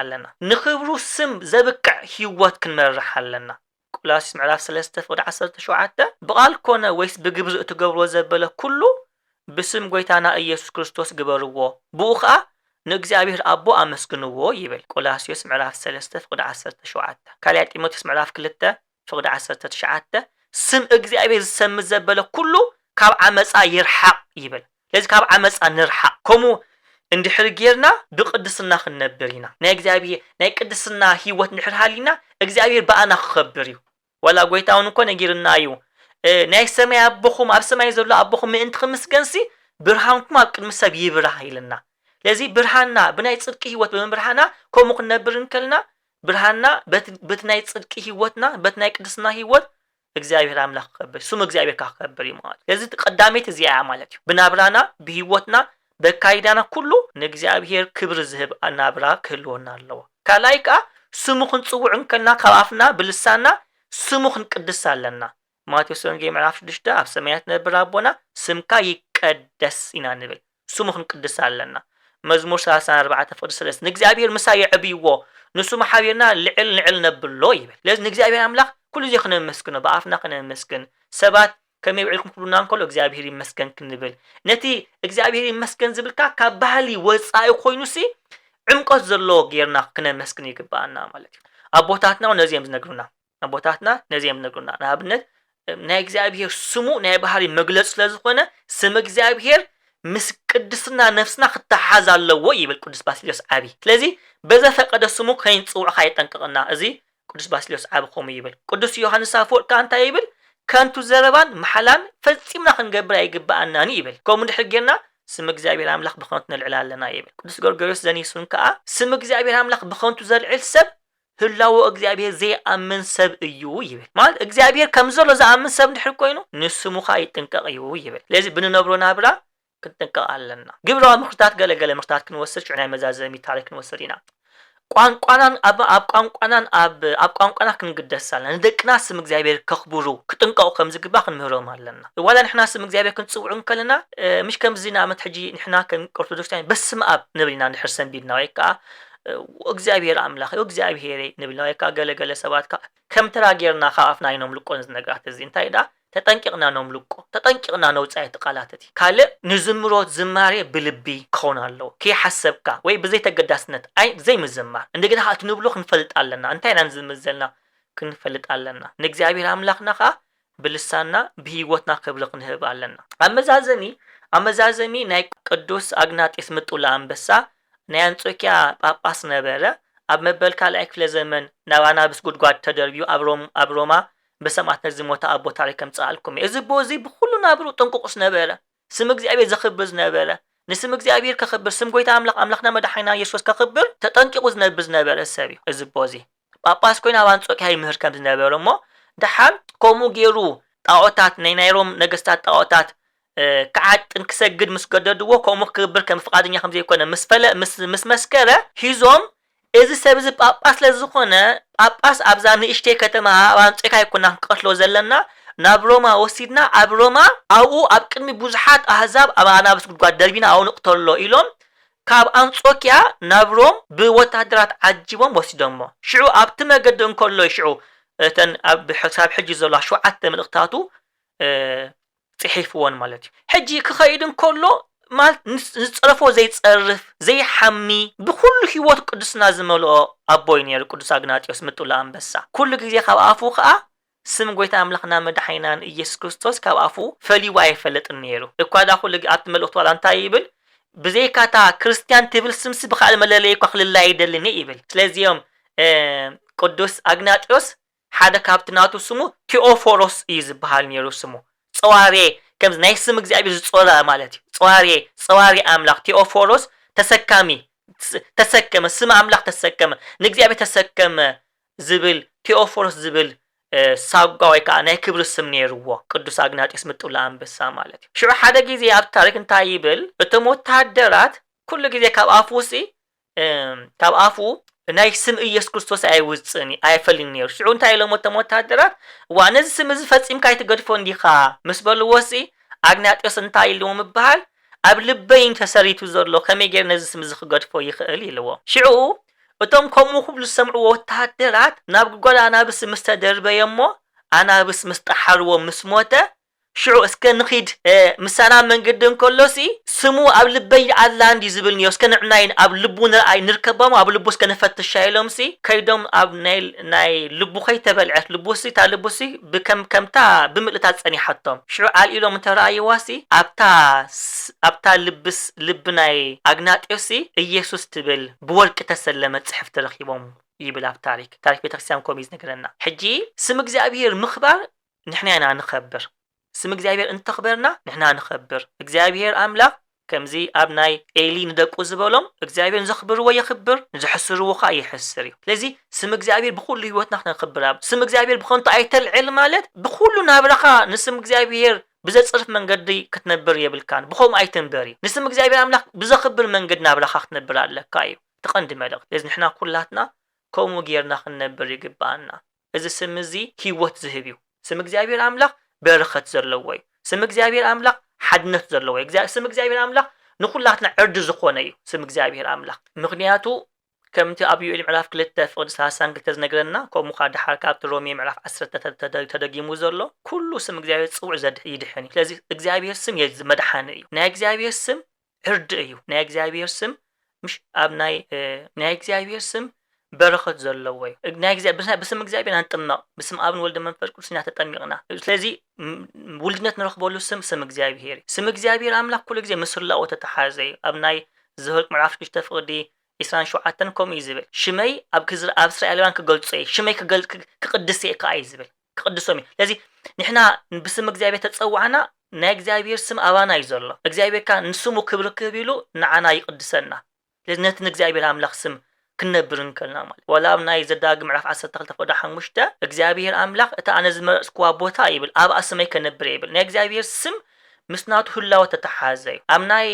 ኣለና ንኽብሩ ስም ዘብቅዕ ህይወት ክንመርሕ ኣለና ቆላስይስ ምዕራፍ 3 ፍቅዲ 17 ብቓል ኮነ ወይስ ብግብሪ እትገብሮ ዘበለ ኩሉ ብስም ጎይታና ኢየሱስ ክርስቶስ ግበርዎ ብኡ ከዓ ንእግዚአብሔር ኣቦ ኣመስግንዎ ይብል ቆላስይስ ምዕራፍ 3 ፍቅዲ 17 ካልኣይ ጢሞቴዎስ ምዕራፍ 2 ፍቅዲ 19 ስም እግዚአብሔር ዝሰምዕ ዘበለ ኩሉ ካብ ዓመፃ ይርሐቅ ይብል ለዚ ካብ ዓመፃ ንርሐቅ ከምኡ እንድሕር ጌርና ብቅድስና ክንነብር ኢና ናይ እግዚአብሔር ናይ ቅድስና ህይወት ንሕርሃሊና እግዚአብሔር በኣና ክኸብር እዩ ወላ ጎይታውን እኮ ነጊርና እዩ ናይ ሰማይ ኣቦኹም ኣብ ሰማይ ዘሎ ኣቦኹም ምእንቲ ክምስገንሲ ብርሃንኩም ኣብ ቅድሚ ሰብ ይብራህ ኢልና ለዚ ብርሃንና ብናይ ጽድቂ ህይወት ብምብርሃና ከምኡ ክንነብር እንከልና ብርሃንና በት ናይ ጽድቂ ህይወትና በት ናይ ቅድስና ህይወት እግዚአብሔር አምላኽ ክኸብር ስሙ እግዚአብሔር ክኸብር እዩ ማለት ለዚ ተቀዳሜት እዚኣ ማለት እዩ ብናብራና ብህይወትና በካይዳና ኩሉ ንእግዚአብሔር ክብር ዝህብ ናብራ ክህልወና ኣለዎ ካልኣይ ከዓ ስሙ ክንጽውዕ እንከልና ካብ ኣፍና ብልሳና ስሙ ክንቅድስ ኣለና ማቴዎስ ወንጌል ምዕራፍ 6 ኣብ ሰማያት ነብር ኣቦና ስምካ ይቀደስ ኢና ንብል ስሙ ክንቅድስ ኣለና መዝሙር 34 ፍቅዲ 3 ንእግዚአብሔር ምሳይ ዕብይዎ ንሱ መሓቢርና ልዕል ነብሎ ይብል ለዚ ንእግዚአብሔር አምላኽ ኩሉ ዜ ክነመስግኖ በኣፍና ክነመስግን ሰባት ከመይ ይብዕልኩም ኩሉና እንከሎ እግዚአብሔር ይመስገን ክንብል ነቲ እግዚአብሔር ይመስገን ዝብልካ ካብ ባህሊ ወጻኢ ኮይኑሲ ዕምቆት ዘሎ ጌርና ክነመስግን ይግባአና ማለት እዩ ኣቦታትና ነዚኦም ዝነግሩና ንኣብነት ናይ እግዚአብሔር ስሙ ናይ ባህሪ መግለጽ ስለዝኾነ ስም እግዚአብሔር ምስ ቅድስና ነፍስና ክትሓዝ ኣለዎ ይብል ቅዱስ ባስልዮስ ዓቢ ስለዚ በዘፈቀደ ስሙ ከይንጽውዕ ካይጠንቅቕና እዚ ቅዱስ ባስልዮስ ዓቢ ኸም ይብል ቅዱስ ዮሐንስ አፈወርቅ እንታይ ይብል ከንቱ ዘረባን መሐላን ፈጺምና ክንገብር አይግባአናኒ ይብል ከምኡ ድሕር ጌርና ስም እግዚአብሔር አምላክ በከንቱ ነልዕላለና ይብል ቅዱስ ጎርጎርዮስ ዘኒሱን ከዓ ስም እግዚአብሔር አምላክ በከንቱ ዘልዕል ሰብ ህላው እግዚአብሔር ዘይአምን ሰብ እዩ ይብል ማለት እግዚአብሔር ከምዘሎ ዘአምን ሰብ ድሕር ኮይኑ ንስሙ ካይጥንቀቕ እዩ ይብል ለዚ ብንነብሮና ብራ ክንጥንቀቕ ኣለና ግብራዊ ምኽርታት ገለገለ ምኽርታት ክንወስድ ሽዕናይ መዛዘሚ ታሪክ ክንወስድ ኢና ቋንቋናን ኣብ ቋንቋና ክንግደስ ኣለና ንደቅና ስም እግዚአብሔር ከኽብሩ ክጥንቀቑ ከም ዝግባ ክንምህሮም ኣለና ዋላ ንሕና ስም እግዚአብሔር ክንጽውዑ ከለና ምሽ ከምዚና መት ሕጂ ንሕና ከም ኦርቶዶክሳውያን በስም አብ ንብልና ንድሕር ሰንቢድና ወይ ከዓ እግዚአብሔር አምላክ እግዚአብሔር ንብልና ወይ ከዓ ገለገለ ሰባት ከም ተራጌርና ካፍና ይኖም ልቆን ዝነግራት እዚ እንታይ ዳ ተጠንቅቕና ነምልቆ ተጠንቅቕና ነውጻይ ተቃላተቲ ካለ ንዝምሮት ዝማሬ ብልቢ ክኾን ኣለዎ ከይሐሰብካ ወይ ብዘይ ተገዳስነት አይ ዘይ ምዝማር እንደገና ሀት ንብሎ ክንፈልጥ ኣለና እንታይና ዝምዘልና ክንፈልጥ ኣለና ንእግዚአብሔር አምላክና ካ ብልሳና ብህይወትና ክብር ክንህብ ኣለና አመዛዘሚ ናይ ቅዱስ አግናጢስ ምጡላ አንበሳ ናይ አንጾኪያ ጳጳስ ነበረ ኣብ መበል ካልኣይ ክፍለ ዘመን ናባናብስ ጉድጓድ ተደርቢዩ ኣብ ሮማ በሰማዕትነት ዝሞተ አቦ ታሪክ ከምጻልኩም እዚ ቦዚ ብኩሉ ናብሩ ጥንቁቁስ ነበረ ስም እግዚአብሔር ዘኽብር ነበረ ንስም እግዚአብሔር ከኽብር ስም ጎይታ አምላክና መድኃኒና ኢየሱስ ከኽብር ተጠንቅቁ ዝነብዝ ነበረ ሰብ እዚ ቦዚ ጳጳስ ኮይና ኣብ አንጾኪያ ይምህር ከም ዝነበረሞ ደሓን ኮሙ ገይሩ ጣዖታት ናይ ሮም ነገስታት ጣዖታት ከዓጥን ክሰግድ ምስገደድዎ ኮሙ ክብር ከም ፍቃደኛ ከም ዘይኮነ ምስ መስከረ ሂዞም እዚ ሰብ እዚ ጳጳስ ለዝኾነ ጳጳስ ኣብዛ ንእሽተይ ከተማ ኣብ አንጾኪያ ይኮና ክንቀትሎ ዘለና ናብ ሮማ ወሲድና ኣብ ሮማ ኣብኡ ኣብ ቅድሚ ብዙሓት አህዛብ ኣብ አናብስ ጉድጓድ ደርቢና ኣው ንቅተሎ ኢሎም ካብ አንጾኪያ ናብ ሮም ብወታደራት ዓጅቦም ወሲዶሞ ሽዑ ኣብቲ መገዲ እንከሎ ሽዑ እተን ኣብ ሕሳብ ሕጂ ዘሎ 7 መልእክታቱ ጽሒፍዎን ማለት እዩ ሕጂ ክኸይድ እንከሎ ማለት ንጽረፎ ዘይጸርፍ ዘይሐሚ ብኩሉ ህይወት ቅዱስና ዝመልኦ አቦይ ነይሩ ቅዱስ አግናጢዮስ ምጡላ አንበሳ ኩሉ ግዜ ካብ አፉ ከዓ ስም ጎይታ አምላክና መድኃኒናን ኢየሱስ ክርስቶስ ካብ አፉ ፈሊዋ አይፈለጥን ነይሩ እኳ ዳ ኩሉ አት መልእክቱ ዋላ እንታይ ይብል ብዘይካታ ክርስቲያን ትብል ስምስ በኻል መለለይ ኳክልላ አይደልኒ ይብል ስለዚህም ቅዱስ አግናጢዮስ ሓደ ካብትናቱ ስሙ ቴዎፎሮስ ይዝበሃል ነይሩ ስሙ ጸዋሬ ከም ናይ ስም እግዚአብሔር ዝጾራ ማለት እዩ ጸዋሪ አምላክ ቴዎፎሮስ ተሰከመ ስም አምላክ ተሰከመ ንእግዚአብሔር ተሰከመ ዝብል ቴዎፎሮስ ዝብል ሳጓይ ከዓ ናይ ክብር ስም ነይርዎ ቅዱስ አግናጢዮስ ምጡላ አንበሳ ማለት እዩ ሽዑ ሓደ ግዜ ኣብ ታሪክ እንታይ ይብል እቶም ወታደራት ኩሉ ግዜ ካብ አፉ ናይ ስም ኢየሱስ ክርስቶስ አይውጽኒ አይፈልኝ ነይሩ ሽዑ እንታይ ኢሎም እቶም ወታደራት ዋነዚ ስም እዚ ፈጺምካ ይትገድፎ እንዲኻ ምስ በልዎሲ አግናጢዮስ እንታይ ኢሎም ይባሃል ኣብ ልበይን ተሰሪቱ ዘሎ ከመይ ጌር ነዚ ስም ዝኽገድፎ ይኽእል ኢልዎ ሽዑ እቶም ከምኡ ሁሉ ሰምዑ ወታደራት ናብ ጉድጓድ አናብስ ምስ ተደርበየሞ አናብስ ምስ ጠሓርዎ ምስ ሞተ ሽዑ እስከ ንኺድ ምሳና መንገዲ እንከሎሲ ስሙ ኣብ ልበይ ኣላንዲ ዝብል ነዮ እስከ ንዕናይ ኣብ ልቡ ንርአይ ንርከቦም ኣብ ልቡ እስከ ነፈትሻ ኢሎምሲ ከይዶም ኣብ ናይ ልቡ ከይተበልዐት ልቡሲ ታ ልቡሲ ከምታ ብምልእታት ጸኒሐቶም ሽዑ አልኢሎም ተራእይዋሲ ኣብታ ልብ ናይ አግናጢዮስ ኢየሱስ ትብል ብወርቂ ተሰለመ ጽሕፍ ተረኺቦም ይብል ኣብ ታሪክ ቤተክርስቲያን ኮሚዝ ነገረና ሕጂ ስም እግዚአብሔር ምኽባር ንሕና ኢና ንኸብር ስም እግዚአብሔር እንተኽበርና ንሕና ንኸብር እግዚአብሔር አምላክ ከምዚ ኣብ ናይ ኤሊ ንደቁ ዝበሎም እግዚአብሔር ዘኽብርዎ ይኽብር ንዝሕስርዎ ከዓ ይሕስር እዩ ስለዚ ስም እግዚአብሔር ብኩሉ ህይወትና ክንኽብር ስም እግዚአብሔር ብኸንቱ ኣይተልዕል ማለት ብኩሉ ናብራኻ ንስም እግዚአብሔር ብዘጽርፍ መንገዲ ክትነብር የብልካን ብኸም ኣይትንበሪ ንስም እግዚአብሔር አምላክ ብዘኽብር መንገዲ ናብራኻ ክትነብር ኣለካ እዩ ተቐንዲ መልእኽቲ ስለዚ ንሕና ኩላትና ከምኡ ጌርና ክንነብር ይግባአና እዚ ስም እዚ ህይወት ዝህብ እዩ ስም እግዚአብሔር አምላክ በረኸት ዘለዎ እዩ ስም እግዚአብሔር አምላክ ሓድነት ዘለዎ እዩ ስም እግዚአብሔር አምላክ ንኩላትና ዕርዲ ዝኾነ እዩ ስም እግዚአብሔር አምላክ ምክንያቱ ከምቲ ኣብ ዮኤል ምዕራፍ 2 ፍቅዲ 32 ዝነግረና ከምኡ ከዓ ድሓር ካብቲ ሮሜ ምዕራፍ 10 ተደጊሙ ዘሎ ኩሉ ስም እግዚአብሔር ጽውዕ ይድሕን እዩ ስለዚ እግዚአብሔር ስም መድሓኒ እዩ ናይ እግዚአብሔር ስም ዕርዲ እዩ ናይ እግዚአብሔር ስም ምሽ ኣብ ናይ እግዚአብሔር ስም በረኸት ዘለዎ እዩ ናይ እግዚአብሔር በስም እግዚአብሔር አንጥምቕ በስም አብን ወልድ መንፈስ ቅዱስ ተጠሚቕና ስለዚ ውልድነት ንረኽበሉ ስም እግዚአብሔር ስም እግዚአብሔር አምላክ ኩሉ ግዜ ምስላኦ ተተሓዘ ኣብ ናይ ዘኍልቍ ምዕራፍ 6 ፍቅዲ 27 ከምኡ ይዝብል ሽመይ ኣብ እስራኤላውያን ክገልጾ ሽመይ ክቅድስ ከዓ ይዝብል ክቅድሶም ስለዚ ንሕና በስም እግዚአብሔር ተጸዋዕና ናይ እግዚአብሔር ስም አባና እዩ ዘሎ እግዚአብሔር ካ ንስሙ ክብር ክህቢሉ ንዓና ይቅድሰና ስለዚ ነቲ እግዚአብሔር አምላክ ስም ክነብር እንከልና ማለት ወላብ ናይ ዘዳግም ምዕራፍ 12 ፍቅዲ 5 እግዚአብሔር አምላክ እታ ኣነ ዝመረጽክዋ ቦታ ይብል ኣብ ኣስመይ ከነብር ይብል ናይ እግዚአብሔር ስም ምስናቱ ህላወ ተተሓዘ ኣብ ናይ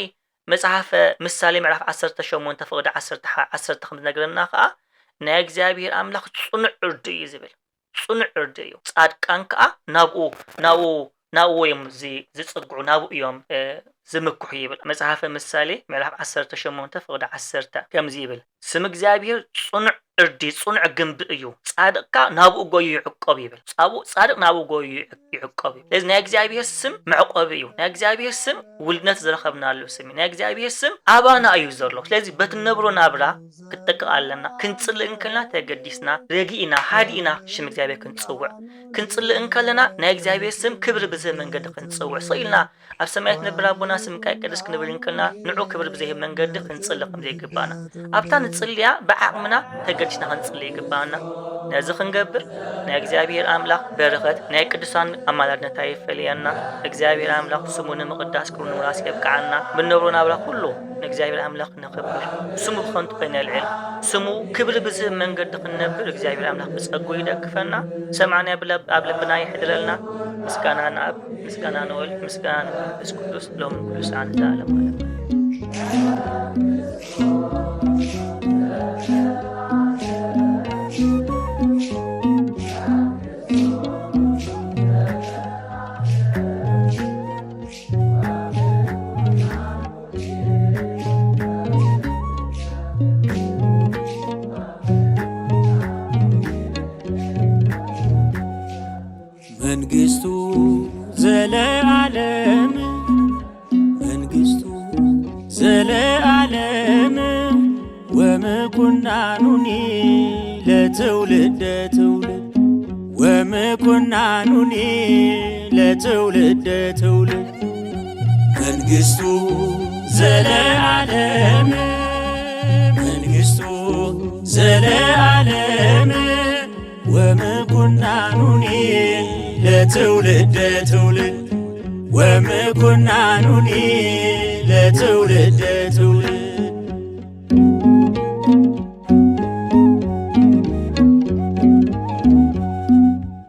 መጽሐፈ ምሳሌ ምዕራፍ 18 ፍቅዲ 10 ነገርና ከዓ ናይ እግዚአብሔር አምላክ ጽኑዕ ዕርዲ እዩ ዝብል ጽኑዕ ዕርዲ እዩ ጻድቃን ከዓ ናብኡ ወይም ዝጽግዑ ናብኡ እዮም ዝምኩሕ ይብል መጽሐፈ ምሳሌ ምዕራፍ 18 ፍቅዲ 10 ከምዚ ይብል ስም እግዚአብሔር ጽኑዕ ዕርዲ ጽኑዕ ግንብ እዩ ጻድቅካ ናብኡ ጎዩ ይዕቆብ ይብል ጻድቅ ናብኡ ጎዩ ይዕቆብ ይብል ለዚ ናይ እግዚአብሔር ስም መዕቆብ እዩ ናይ እግዚአብሔር ስም ውልድነት ዝረኸብናሉ ስም ናይ እግዚአብሔር ስም አባና እዩ ዘሎ ስለዚ በትነብሮ ናብራ ክትጠቅቕ ኣለና ክንጽልእ እንከልና ተገዲስና ረጊኢና ሃዲኢና ሽም እግዚአብሔር ክንጽልእ እንከልና ናይ እግዚአብሔር ስም ክብር ብዝህ መንገዲ ክንጽውዕ ሰኢልና ኣብ ሰማያት ነብር አቡና ስምካ ይቀደስ ክንብል እንከልና ንዑ ክብር ብዝህ መንገዲ ክንጽልእ ከም ዘይግባና ኣብታ ንጽልያ በዓቅምና ተገዲስና ክንጽልይ ይግባና ነዚ ክንገብር ናይ እግዚአብሔር አምላክ በረኸት ናይ ቅዱሳን አማላድነት ይፈልየና እግዚአብሔር አምላክ ስሙ ንምቅዳስ ክብሩ ንምራስ ይብቃዓና ብንብሮ ናብራ ሁሉ እግዚአብሔር አምላክ ንኽብር ስሙ ብኸንቱ ከይነልዕል ስሙ ክብር ብዝህ መንገዲ ክንነብር እግዚአብሔር አምላክ ብጸጉ ይደግፈና ሰማዕና ኣብ ልብና ይሕድረልና ምስጋናና ኣብ ምስጋና ንወልድ ምስጋና ንመንፈስ ቅዱስ ሎም ኩሉ ሰዓት ዘዓለም መንግስቱ ዘለዓለም መንግስቱ ዘለዓለም ወምኩናኑኒ ለትውልደ ትውልድ ወምኩናኑኒ ለትውልደ ትውልድ መንግስቱ ዘለዓለም መንግስቱ ዘለዓለም ወምኩናኑኒ ለትውልደ ትውልድ ወምኩናኑኒ ለትውልደ ትውልድ